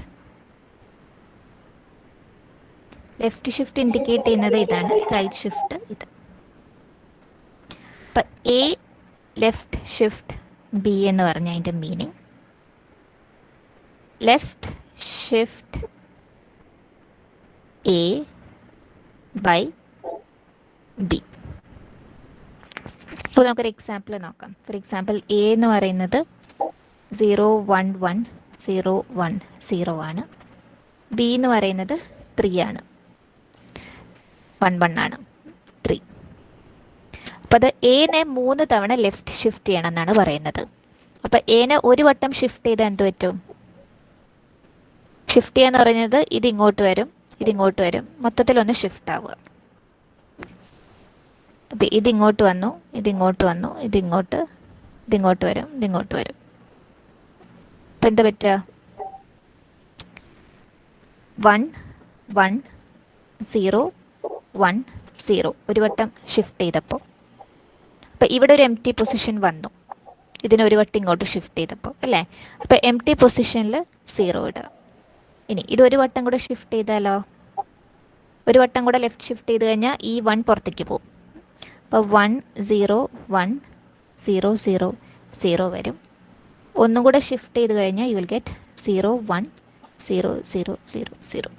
Left shift indicate ചെയ്യുന്നത് ഇതാണ്, റൈറ്റ് ഷിഫ്റ്റ് ഇത്. അപ്പം എ ലെഫ്റ്റ് ഷിഫ്റ്റ് ബി എന്ന് പറഞ്ഞ അതിൻ്റെ meaning left shift A by B. അപ്പോൾ നമുക്കൊരു എക്സാമ്പിൾ നോക്കാം. ഫോർ എക്സാമ്പിൾ എ എന്ന് പറയുന്നത് 0 1 1 0 1 0 ആണ്. ബി എന്ന് പറയുന്നത് 3 ആണ്, 1 1 ആണ്, 3. അപ്പോൾ അത് എനെ 3 തവണ ലെഫ്റ്റ് ഷിഫ്റ്റ് ചെയ്യണം എന്നാണ് പറയുന്നത്. അപ്പോൾ എനെ ഒരു വട്ടം ഷിഫ്റ്റ് ചെയ്താൽ എന്ത് പറ്റും? ഷിഫ്റ്റ് ചെയ്യാന്ന് പറയുന്നത് ഇത് ഇങ്ങോട്ട് വരും, ഇതിങ്ങോട്ട് വരും, മൊത്തത്തിലൊന്ന് ഷിഫ്റ്റ് ആവുക. അപ്പം ഇതിങ്ങോട്ട് വന്നു, ഇതിങ്ങോട്ട് വന്നു, ഇതിങ്ങോട്ട് വരും, ഇതിങ്ങോട്ട് വരും. അപ്പം എന്താ പറ്റുക? 1 1 0 1 0 ഒരു വട്ടം ഷിഫ്റ്റ് ചെയ്തപ്പോൾ. അപ്പം ഇവിടെ ഒരു എംപ്റ്റി പൊസിഷൻ വന്നു, ഇതിനൊരു വട്ടം ഇങ്ങോട്ട് ഷിഫ്റ്റ് ചെയ്തപ്പോൾ അല്ലേ? അപ്പം എംപ്റ്റി പൊസിഷനിൽ 0 ഇടുക. ഇനി ഇതൊരു വട്ടം കൂടെ ഷിഫ്റ്റ് ചെയ്താലോ? ഒരു വട്ടം കൂടെ ലെഫ്റ്റ് ഷിഫ്റ്റ് ചെയ്ത് കഴിഞ്ഞാൽ ഈ 1 പുറത്തേക്ക് പോകും. അപ്പോൾ 1 0 1 0 0 0 വരും. ഒന്നും കൂടെ ഷിഫ്റ്റ് ചെയ്ത് കഴിഞ്ഞാൽ യു വിൽ ഗെറ്റ് 0 1 0 0 0 0.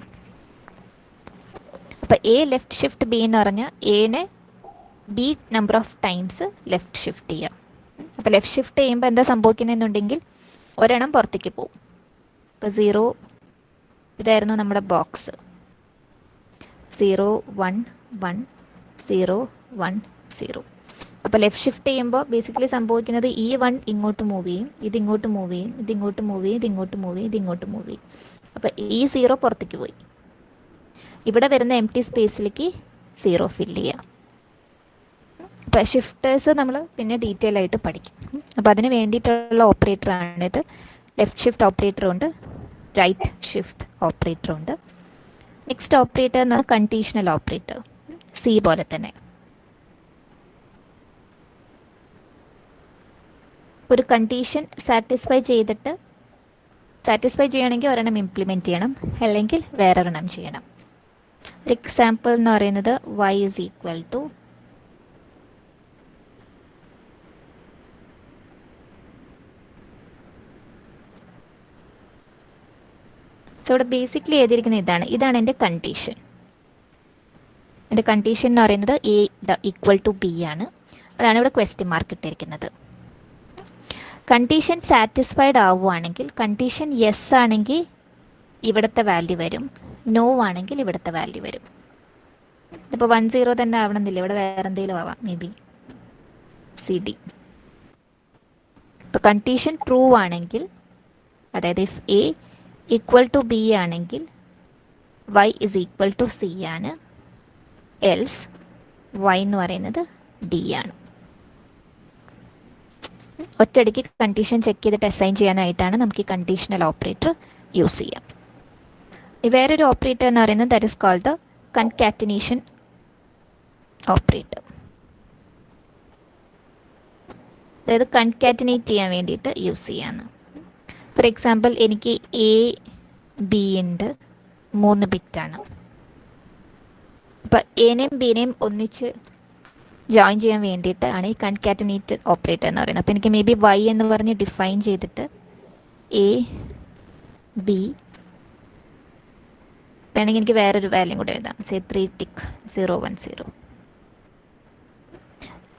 അപ്പോൾ എ ലെഫ്റ്റ് ഷിഫ്റ്റ് ബി എന്ന് പറഞ്ഞാൽ എനെ B number of times left shift ചെയ്യുക. അപ്പോൾ ലെഫ്റ്റ് ഷിഫ്റ്റ് ചെയ്യുമ്പോൾ എന്താ സംഭവിക്കുന്നതെന്നുണ്ടെങ്കിൽ ഒരെണ്ണം പുറത്തേക്ക് പോകും. ഇപ്പോൾ 0 ഇതായിരുന്നു നമ്മുടെ ബോക്സ്. 0 1 1 0 1 0. അപ്പോൾ ലെഫ്റ്റ് ഷിഫ്റ്റ് ചെയ്യുമ്പോൾ ബേസിക്കലി സംഭവിക്കുന്നത് ഈ 1 ഇങ്ങോട്ട് മൂവ് ചെയ്യും, ഇതിങ്ങോട്ട് മൂവ് ചെയ്യും, ഇതിങ്ങോട്ട് മൂവ് ചെയ്യും, ഇതിങ്ങോട്ട് മൂവ് ചെയ്യും, ഇതിങ്ങോട്ട് മൂവ് ചെയ്യും. അപ്പോൾ ഈ 0 പുറത്തേക്ക് പോയി. ഇവിടെ വരുന്ന എം ടി സ്പേസിലേക്ക് 0 ഫില്ല് ചെയ്യാം. അപ്പോൾ ഷിഫ്റ്റേഴ്സ് നമ്മൾ പിന്നെ ഡീറ്റെയിൽ ആയിട്ട് പഠിക്കും. അപ്പോൾ അതിന് വേണ്ടിയിട്ടുള്ള ഓപ്പറേറ്ററാണിത്. ലെഫ്റ്റ് ഷിഫ്റ്റ് ഓപ്പറേറ്റർ ഉണ്ട്, റൈറ്റ് ഷിഫ്റ്റ് ഓപ്പറേറ്റർ ഉണ്ട്. നെക്സ്റ്റ് ഓപ്പറേറ്റർ എന്ന് പറഞ്ഞാൽ കണ്ടീഷണൽ ഓപ്പറേറ്റർ, സി പോലെ തന്നെ. ഒരു കണ്ടീഷൻ സാറ്റിസ്ഫൈ ചെയ്യണമെങ്കിൽ ഒരെണ്ണം ഇംപ്ലിമെൻറ്റ് ചെയ്യണം, അല്ലെങ്കിൽ വേറൊരെണ്ണം ചെയ്യണം. ഒരു എക്സാമ്പിൾ എന്ന് പറയുന്നത് y is equal to so ഇവിടെ ബേസിക്കലി എഴുതിയിരിക്കുന്ന ഇതാണ് എൻ്റെ കണ്ടീഷൻ. എൻ്റെ കണ്ടീഷൻ എന്ന് പറയുന്നത് a ഈക്വൽ ടു b ആണ്. അതാണ് ഇവിടെ ക്വസ്റ്റ്യൻ മാർക്ക് ഇട്ടിരിക്കുന്നത്. കണ്ടീഷൻ സാറ്റിസ്ഫൈഡ് ആവുകയാണെങ്കിൽ, കണ്ടീഷൻ യെസ് ആണെങ്കിൽ ഇവിടുത്തെ വാല്യൂ വരും, നോ ആണെങ്കിൽ ഇവിടുത്തെ വാല്യൂ വരും. ഇപ്പോൾ 10 തന്നെ ആവണമെന്നില്ല, ഇവിടെ വേറെ എന്തെങ്കിലും ആവാം, മേ ബി CD. ഇപ്പോൾ കണ്ടീഷൻ ട്രൂ ആണെങ്കിൽ, അതായത് if A equal to B ആണെങ്കിൽ y is equal to C ആണ്, എൽസ് y എന്ന് പറയുന്നത് D ആണ്. ഒറ്റയടിക്ക് കണ്ടീഷൻ ചെക്ക് ചെയ്തിട്ട് അസൈൻ ചെയ്യാനായിട്ടാണ് നമുക്ക് ഈ കണ്ടീഷണൽ ഓപ്പറേറ്റർ യൂസ് ചെയ്യാം. വേറൊരു ഓപ്പറേറ്റർ എന്ന് പറയുന്നത് that is called the concatenation operator. അതായത് കൺകാറ്റനേറ്റ് ചെയ്യാൻ വേണ്ടിയിട്ട് യൂസ് ചെയ്യാന്ന്. ഫോർ എക്സാമ്പിൾ എനിക്ക് A B ഉണ്ട്, 3 ബിറ്റാണ്. അപ്പോൾ എനെയും ബിനെയും ഒന്നിച്ച് ജോയിൻ ചെയ്യാൻ വേണ്ടിയിട്ടാണ് ഈ കൺകാറ്റനേറ്റഡ് ഓപ്പറേറ്റർ എന്ന് പറയുന്നത്. അപ്പോൾ എനിക്ക് മേ ബി y എന്ന് പറഞ്ഞ് ഡിഫൈൻ ചെയ്തിട്ട് A B വേണമെങ്കിൽ എനിക്ക് വേറൊരു വാല്യൂ കൂടെ എഴുതാം, സേ 3 tick 0 1 0.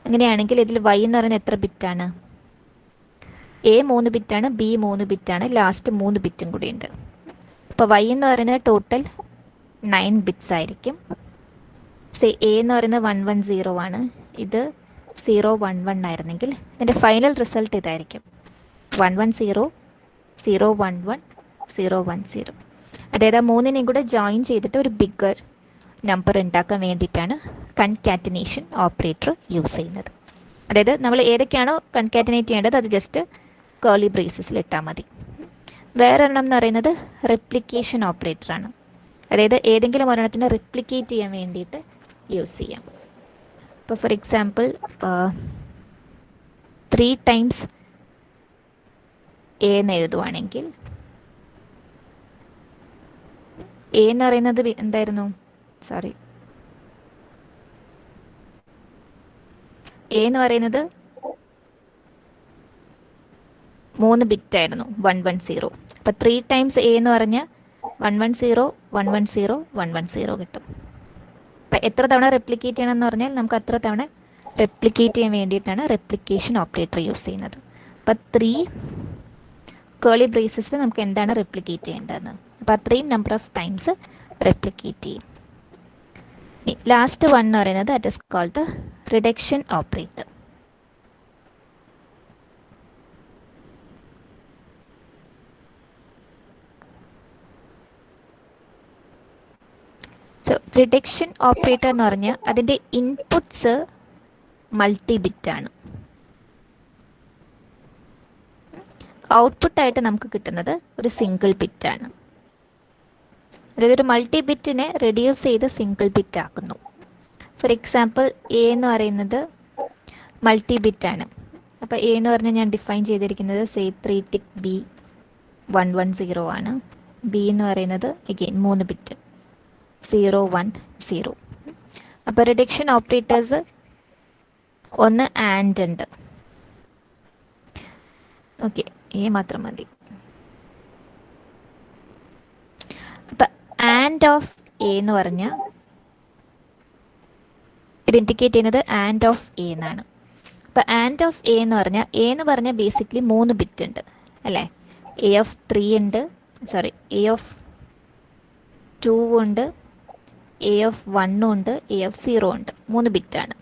അങ്ങനെയാണെങ്കിൽ ഇതിൽ y എന്ന് പറയുന്നത് എത്ര ബിറ്റാണ്? A 3 ബിറ്റാണ്, B 3 ബിറ്റാണ്, ലാസ്റ്റ് 3 ബിറ്റും കൂടി ഉണ്ട്. അപ്പോൾ y എന്ന് പറയുന്നത് ടോട്ടൽ 9 ബിറ്റ്സ് ആയിരിക്കും. സേ A എന്ന് പറയുന്നത് 110 ആണ്, ഇത് 011 ആയിരുന്നെങ്കിൽ ഇതിൻ്റെ ഫൈനൽ റിസൾട്ട് ഇതായിരിക്കും, 110 011 010. അതായത് ആ 3നെയും കൂടെ ജോയിൻ ചെയ്തിട്ട് ഒരു ബിഗ്ഗർ നമ്പർ ഉണ്ടാക്കാൻ വേണ്ടിയിട്ടാണ് കൺകാറ്റനേഷൻ ഓപ്പറേറ്റർ യൂസ് ചെയ്യുന്നത്. അതായത് നമ്മൾ ഏതൊക്കെയാണോ കൺകാറ്റനേറ്റ് ചെയ്യേണ്ടത് അത് ജസ്റ്റ് കേർലി ബ്രേസസിൽ ഇട്ടാൽ മതി. വേറൊരെണ്ണം എന്ന് പറയുന്നത് റെപ്ലിക്കേഷൻ ഓപ്പറേറ്ററാണ്. അതായത് ഏതെങ്കിലും ഒരെണ്ണത്തിന് റെപ്ലിക്കേറ്റ് ചെയ്യാൻ വേണ്ടിയിട്ട് യൂസ് ചെയ്യാം. ഇപ്പോൾ ഫോർ എക്സാമ്പിൾ 3 times A എന്ന് എഴുതുവാണെങ്കിൽ, A എന്ന് പറയുന്നത് എന്തായിരുന്നു, സോറി, A എന്ന് പറയുന്നത് 3 ബിറ്റ് ആയിരുന്നു, 110. അപ്പോൾ 3 times A എന്ന് പറഞ്ഞാൽ 110 110 110 കിട്ടും. അപ്പം എത്ര തവണ റെപ്ലിക്കേറ്റ് ചെയ്യണം എന്ന് പറഞ്ഞാൽ നമുക്ക് അത്ര തവണ റെപ്ലിക്കേറ്റ് ചെയ്യാൻ വേണ്ടിയിട്ടാണ് റെപ്ലിക്കേഷൻ ഓപ്പറേറ്റർ യൂസ് ചെയ്യുന്നത്. അപ്പം 3 കേർലി ബ്രേസസിൽ നമുക്ക് എന്താണ് റെപ്ലിക്കേറ്റ് ചെയ്യേണ്ടതെന്ന്, അപ്പോൾ അത്രയും നമ്പർ ഓഫ് ടൈംസ് റെപ്ലിക്കേറ്റ് ചെയ്യും. ലാസ്റ്റ് 1 എന്ന് പറയുന്നത് that is called the reduction operator. So reduction operator എന്ന് പറഞ്ഞാൽ അതിൻ്റെ ഇൻപുട്ട്സ് മൾട്ടി ബിറ്റാണ്. ഔട്ട്പുട്ടായിട്ട് നമുക്ക് കിട്ടുന്നത് ഒരു സിംഗിൾ ബിറ്റാണ്. അതായത് ഒരു മൾട്ടി ബിറ്റിനെ റെഡ്യൂസ് ചെയ്ത് സിംഗിൾ ബിറ്റ് ആക്കുന്നു. ഫോർ എക്സാമ്പിൾ A എന്ന് പറയുന്നത് മൾട്ടി ബിറ്റാണ്. അപ്പോൾ A എന്ന് പറഞ്ഞാൽ ഞാൻ ഡിഫൈൻ ചെയ്തിരിക്കുന്നത് സേ 3 tick B 110 ആണ്. B എന്ന് പറയുന്നത് അഗെയിൻ 3 ബിറ്റ് 0 1 0. അപ്പോൾ റിഡക്ഷൻ ഓപ്പറേറ്റേഴ്സ് ഒന്ന് ആൻഡ് ഉണ്ട്, ഓക്കെ, A മാത്രം മതി. അപ്പം ആൻഡ് ഓഫ് A എന്ന് പറഞ്ഞാൽ ഇത് ഇൻഡിക്കേറ്റ് ചെയ്യുന്നത് ആൻഡ് ഓഫ് A എന്നാണ്. അപ്പം ആൻഡ് ഓഫ് A എന്ന് പറഞ്ഞാൽ A എന്ന് പറഞ്ഞാൽ ബേസിക്കലി 3 ബിറ്റ് ഉണ്ട് അല്ലേ. A of 3 ഉണ്ട്, സോറി A of 2 ഉണ്ട്, A of 1 ഉണ്ട്, A of 0 ഉണ്ട്, 3 ബിറ്റാണ്.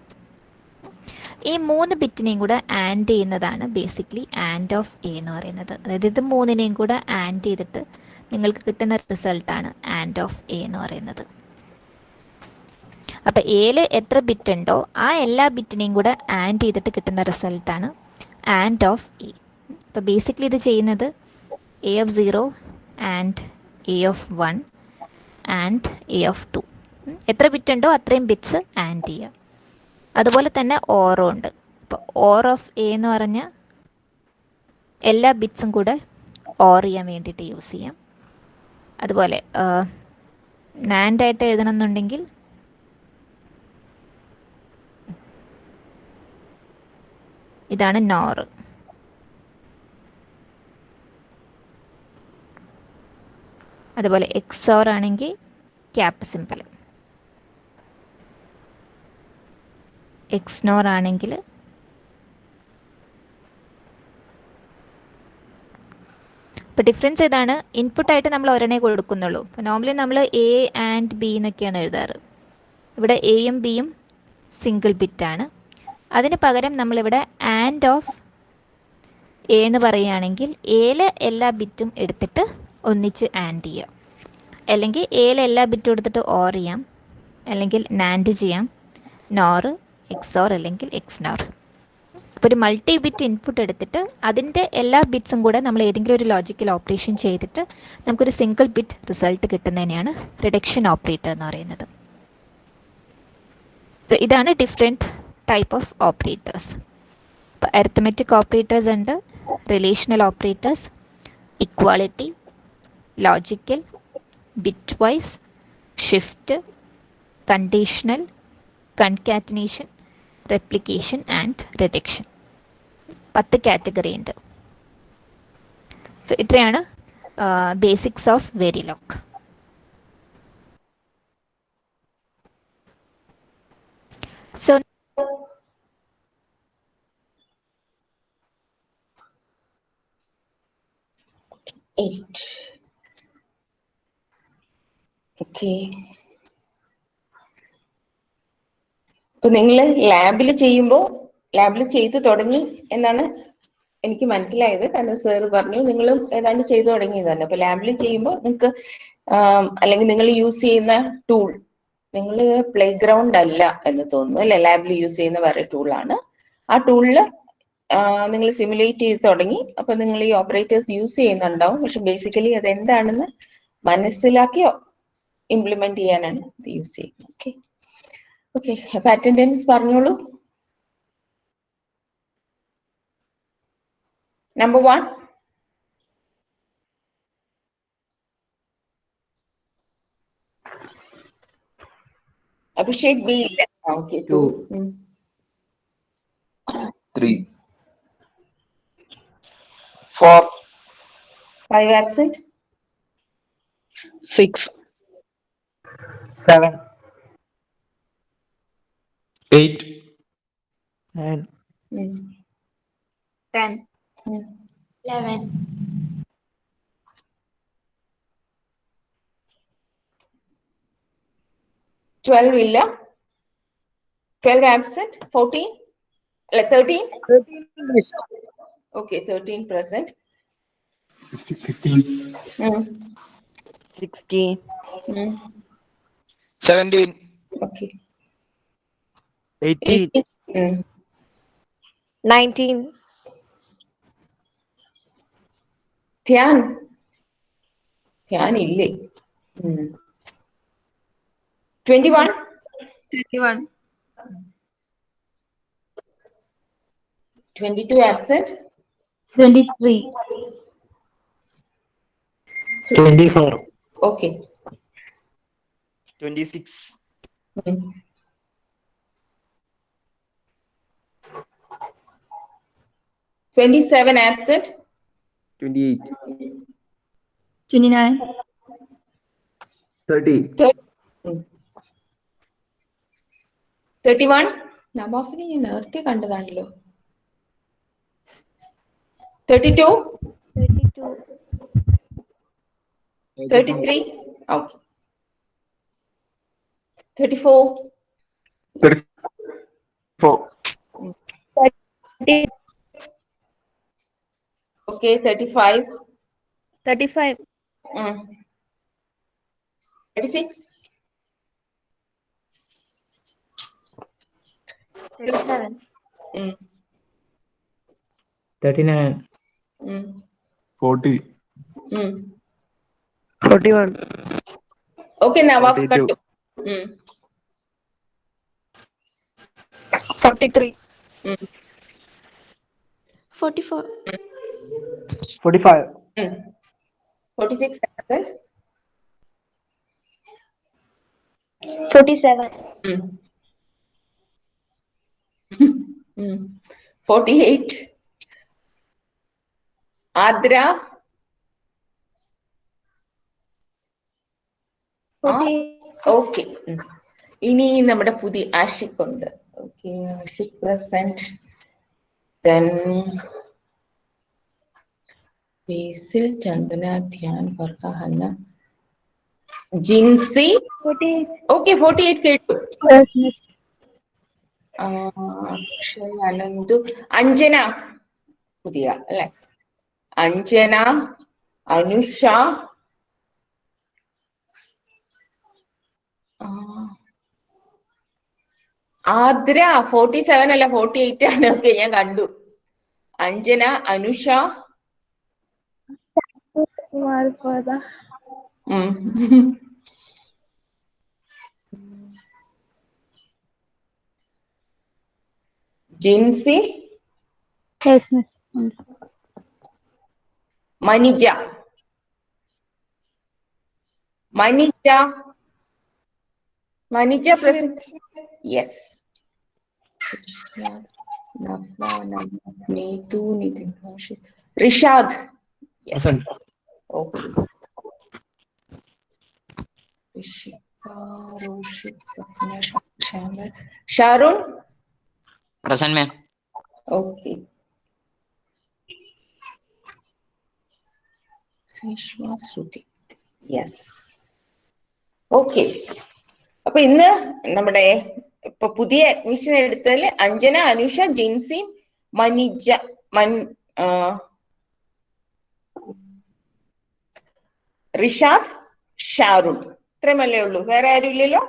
ഈ 3 ബിറ്റിനെയും കൂടെ ആൻഡ് ചെയ്യുന്നതാണ് ബേസിക്കലി ആൻഡ് ഓഫ് എ എന്ന് പറയുന്നത്. അതായത് ഇത് 3നെയും കൂടെ ആൻഡ് ചെയ്തിട്ട് നിങ്ങൾക്ക് കിട്ടുന്ന റിസൾട്ടാണ് ആൻഡ് ഓഫ് എ എന്ന് പറയുന്നത്. അപ്പോൾ എയിൽ എത്ര ബിറ്റ് ഉണ്ടോ ആ എല്ലാ ബിറ്റിനെയും കൂടെ ആൻഡ് ചെയ്തിട്ട് കിട്ടുന്ന റിസൾട്ടാണ് ആൻഡ് ഓഫ് എ. അപ്പോൾ ബേസിക്കലി ഇത് ചെയ്യുന്നത് A of 0 and A of 1 and A of 2. എത്ര ബിറ്റ് ഉണ്ടോ അത്രയും ബിറ്റ്സ് ആൻഡ് ചെയ്യുക. അതുപോലെ തന്നെ ഓറും ഉണ്ട്. അപ്പോൾ ഓർ ഓഫ് എ എന്ന് പറഞ്ഞാൽ എല്ലാ ബിറ്റ്സും കൂടെ ഓർ ചെയ്യാൻ വേണ്ടിയിട്ട് യൂസ് ചെയ്യാം. അതുപോലെ നാൻഡായിട്ട് എഴുതണമെന്നുണ്ടെങ്കിൽ ഇതാണ് നോർ. അതുപോലെ എക്സോർ ആണെങ്കിൽ ക്യാപ്പ് സിമ്പിൾ. എക്സ്നോർ ആണെങ്കിൽ ഇപ്പോൾ ഡിഫറൻസ് ഏതാണ്? ഇൻപുട്ടായിട്ട് നമ്മൾ ഒരെണ്ണേ കൊടുക്കുന്നുള്ളൂ. അപ്പോൾ നോർമലി നമ്മൾ എ ആൻഡ് ബി എന്നൊക്കെയാണ് എഴുതാറ്. ഇവിടെ എയും ബിയും സിംഗിൾ ബിറ്റാണ്. അതിന് പകരം നമ്മളിവിടെ ആൻഡ് ഓഫ് എ എന്ന് പറയുകയാണെങ്കിൽ എയിലെ എല്ലാ ബിറ്റും എടുത്തിട്ട് ഒന്നിച്ച് ആൻഡ് ചെയ്യാം. അല്ലെങ്കിൽ എയിലെ എല്ലാ ബിറ്റും എടുത്തിട്ട് ഓർ ചെയ്യാം, അല്ലെങ്കിൽ നാൻഡ് ചെയ്യാം, നോർ, എക്സോർ അല്ലെങ്കിൽ എക്സ്നോർ. അപ്പോൾ ഒരു മൾട്ടി ബിറ്റ് ഇൻപുട്ട് എടുത്തിട്ട് അതിൻ്റെ എല്ലാ ബിറ്റ്സും കൂടെ നമ്മൾ ഏതെങ്കിലും ഒരു ലോജിക്കൽ ഓപ്പറേഷൻ ചെയ്തിട്ട് നമുക്കൊരു സിംഗിൾ ബിറ്റ് റിസൾട്ട് കിട്ടുന്നതിനെയാണ് റിഡക്ഷൻ ഓപ്പറേറ്റർ എന്ന് പറയുന്നത്. സോ ഇതാണ് ഡിഫറെൻറ്റ് ടൈപ്പ് ഓഫ് ഓപ്പറേറ്റേഴ്സ്. ഇപ്പോൾ അരിത്തമെറ്റിക് ഓപ്പറേറ്റേഴ്സ് ഉണ്ട്, relational operators, equality, logical, bitwise, shift, conditional, concatenation, replication and reduction. 10 category ഉണ്ട്. സോ ഇത്രയാണ് basics of Verilog. So 8. Okay. ഇപ്പൊ നിങ്ങൾ ലാബിൽ ചെയ്തു തുടങ്ങി എന്നാണ് എനിക്ക് മനസ്സിലായത്. കാരണം സാറ് പറഞ്ഞു നിങ്ങളും ഏതാണ്ട് ചെയ്തു തുടങ്ങിയതാണ്. അപ്പൊ ലാബിൽ ചെയ്യുമ്പോൾ നിങ്ങൾക്ക് അല്ലെങ്കിൽ നിങ്ങൾ യൂസ് ചെയ്യുന്ന ടൂൾ, നിങ്ങൾ പ്ലേ ഗ്രൗണ്ട് അല്ല എന്ന് തോന്നുന്നു അല്ലെ, ലാബിൽ യൂസ് ചെയ്യുന്ന വേറെ ടൂളാണ്. ആ ടൂളില് നിങ്ങൾ സിമുലേറ്റ് ചെയ്ത് തുടങ്ങി. അപ്പൊ നിങ്ങൾ ഈ ഓപ്പറേറ്റേഴ്സ് യൂസ് ചെയ്യുന്നുണ്ടാവും, പക്ഷെ ബേസിക്കലി അത് എന്താണെന്ന് മനസ്സിലാക്കി ഇംപ്ലിമെന്റ് ചെയ്യാനാണ് ഇത് യൂസ് ചെയ്യുന്നത്. Okay okay. അപ്പൊ അറ്റൻഡൻസ് പറഞ്ഞോളൂ. നമ്പർ 1. അഭിഷേക് ബി ഇല്ല. ഓക്കെ. 2. 3. 4. 5 absent. 6. 7. 8. 9. 10. 11. 12 ഇല്ല. 12 absent. 14 അല്ല 13. 13. Okay, 13 present. 15. 16. 17. Okay. 18. 19. ധ്യാൻ ഇല്ലേ? 21. 21. 22 absent. 23. 24. Okay. 26. 27 absent. 28. 29. 30. 31. നവാഫിനെ ഞാൻ നേരത്തെ കണ്ടതാണല്ലോ. 32. 33. Okay. 34. 34. Okay, 35. 35. 36. 37. 39. 40. 41. Okay, Nawaf, 42. cut. 43. 44. 45. 46. 47. 48. Adra. 48. Okay. ഇനി നമ്മുടെ പുതിയ ആഷിഖ് ഉണ്ട്. Okay, Ashiq present. Then Basil, Chandana, Dhyan, Farha, Hanna, Jincy. 48. Okay, 48 കേട്ടു. Yes, miss. അക്ഷയ്, അനന്തു, അഞ്ജന പുതിയ അല്ലെ? അഞ്ജന, അനുഷ, ആദ്ര. 47 അല്ല, 48 ആണ്. ഓക്കെ, ഞാൻ കണ്ടു. Anjana, Anusha, Jincy, Yes, miss. Manija. Manija. Manija present. Yes. Neethu, Nithin, Rishad. Present. Okay. Sharun. Present, ma'am. Okay. Shruthi. Yes. Okay. അപ്പൊ ഇന്ന് നമ്മുടെ ഇപ്പൊ പുതിയ അഡ്മിഷൻ എടുത്തതിൽ അഞ്ജന, അനുഷ, ജിൻസി, മനിജ, റിഷാദ്, ഷാരുൺ. ഇത്രയുമല്ലേ ഉള്ളൂ? വേറെ ആരും ഇല്ലല്ലോ?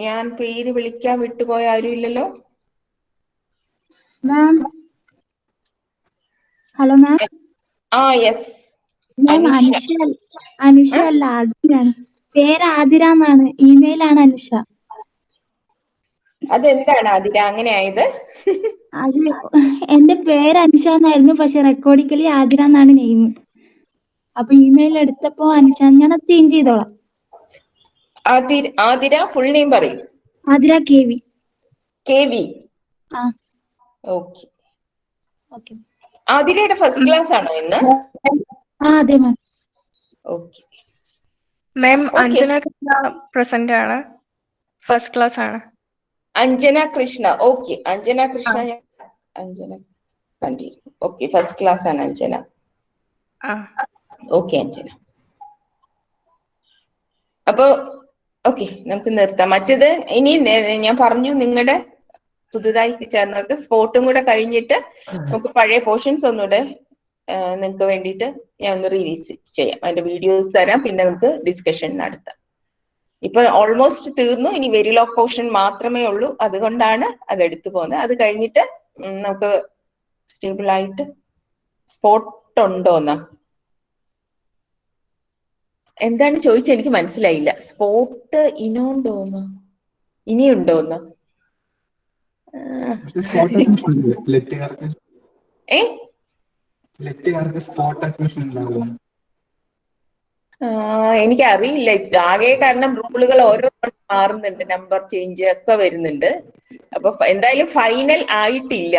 ഞാൻ പേര് വിളിക്കാൻ വിട്ടുപോയ ആരും ഇല്ലല്ലോ? Ma'am. Hello, ma'am. Yes. Ma'am, Anusha അല്ല, ആതിരയാണ്. പേര് ആതിര എന്നാണ്. ഇമെയിൽ ആണ് അനുഷ. അതെന്താണ് അതിന് അങ്ങനെ ആയത്? അത് എന്റെ പേര് അനുഷ എന്നായിരുന്നു, പക്ഷെ റെക്കോർഡിക്കലി ആതിര എന്നാണ് നെയിം. അപ്പൊ ഇമെയിൽ എടുത്തപ്പോ അനുഷ. ഞാൻ അത് ചേഞ്ച് ചെയ്തോളാം. ആതിര ഫുൾ നെയിം പറയും. ആതിര KV. KV. ഓക്കെ. ആതിരയുടെ ഫസ്റ്റ് ക്ലാസ് ആണോ ഇന്ന്? അതെ ma'am. Okay ma'am, Anjana Krishna present ആണ്. ഫസ്റ്റ് ക്ലാസ് ആണ്. അഞ്ജന കൃഷ്ണ. ഓക്കെ, അഞ്ജന കൃഷ്ണ. അഞ്ജന കണ്ടിരുന്നു. ഓക്കെ, ഫസ്റ്റ് ക്ലാസ് ആണ് അഞ്ജന. ഓക്കെ അഞ്ജന. അപ്പൊ ഓക്കെ, നമുക്ക് നിർത്താം. മറ്റേത് ഇനി ഞാൻ പറഞ്ഞു, നിങ്ങളുടെ പുതുതായി ചേർന്നവർക്ക് സ്പോട്ടും കൂടെ കഴിഞ്ഞിട്ട് നമുക്ക് പഴയ പോർഷൻസ് ഒന്നുകൂടെ നിങ്ങൾക്ക് വേണ്ടിയിട്ട് ഞാൻ ഒന്ന് റിലീസ് ചെയ്യാം. അതിന്റെ വീഡിയോസ് തരാം, പിന്നെ നമുക്ക് ഡിസ്കഷൻ നടത്താം. ഇപ്പൊ ഓൾമോസ്റ്റ് തീർന്നു. ഇനി വെരിലോഗ് പോർഷൻ മാത്രമേ ഉള്ളൂ. അതുകൊണ്ടാണ് അത് എടുത്തു പോകുന്നത്. അത് കഴിഞ്ഞിട്ട് നമുക്ക് സ്റ്റേബിൾ ആയിട്ട് സ്പോട്ട് ഉണ്ടോന്നാ എന്താണ് ചോദിച്ചത്? എനിക്ക് മനസ്സിലായില്ല. സ്പോട്ട് ഇനോണ്ടോന്ന് ഇനിയുണ്ടോന്ന്? എനിക്കറിയില്ല ആകെ, കാരണം റൂളുകൾ ഓരോ മാറുന്നുണ്ട്, നമ്പർ ചേഞ്ച് ഒക്കെ വരുന്നുണ്ട്. അപ്പൊ എന്തായാലും ഫൈനൽ ആയിട്ടില്ല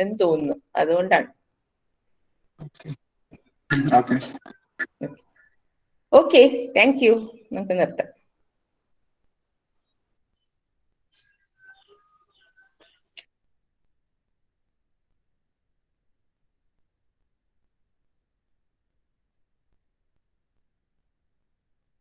എന്ന് തോന്നുന്നു. അതുകൊണ്ടാണ്. Okay, thank you. നമുക്ക് നിർത്താം.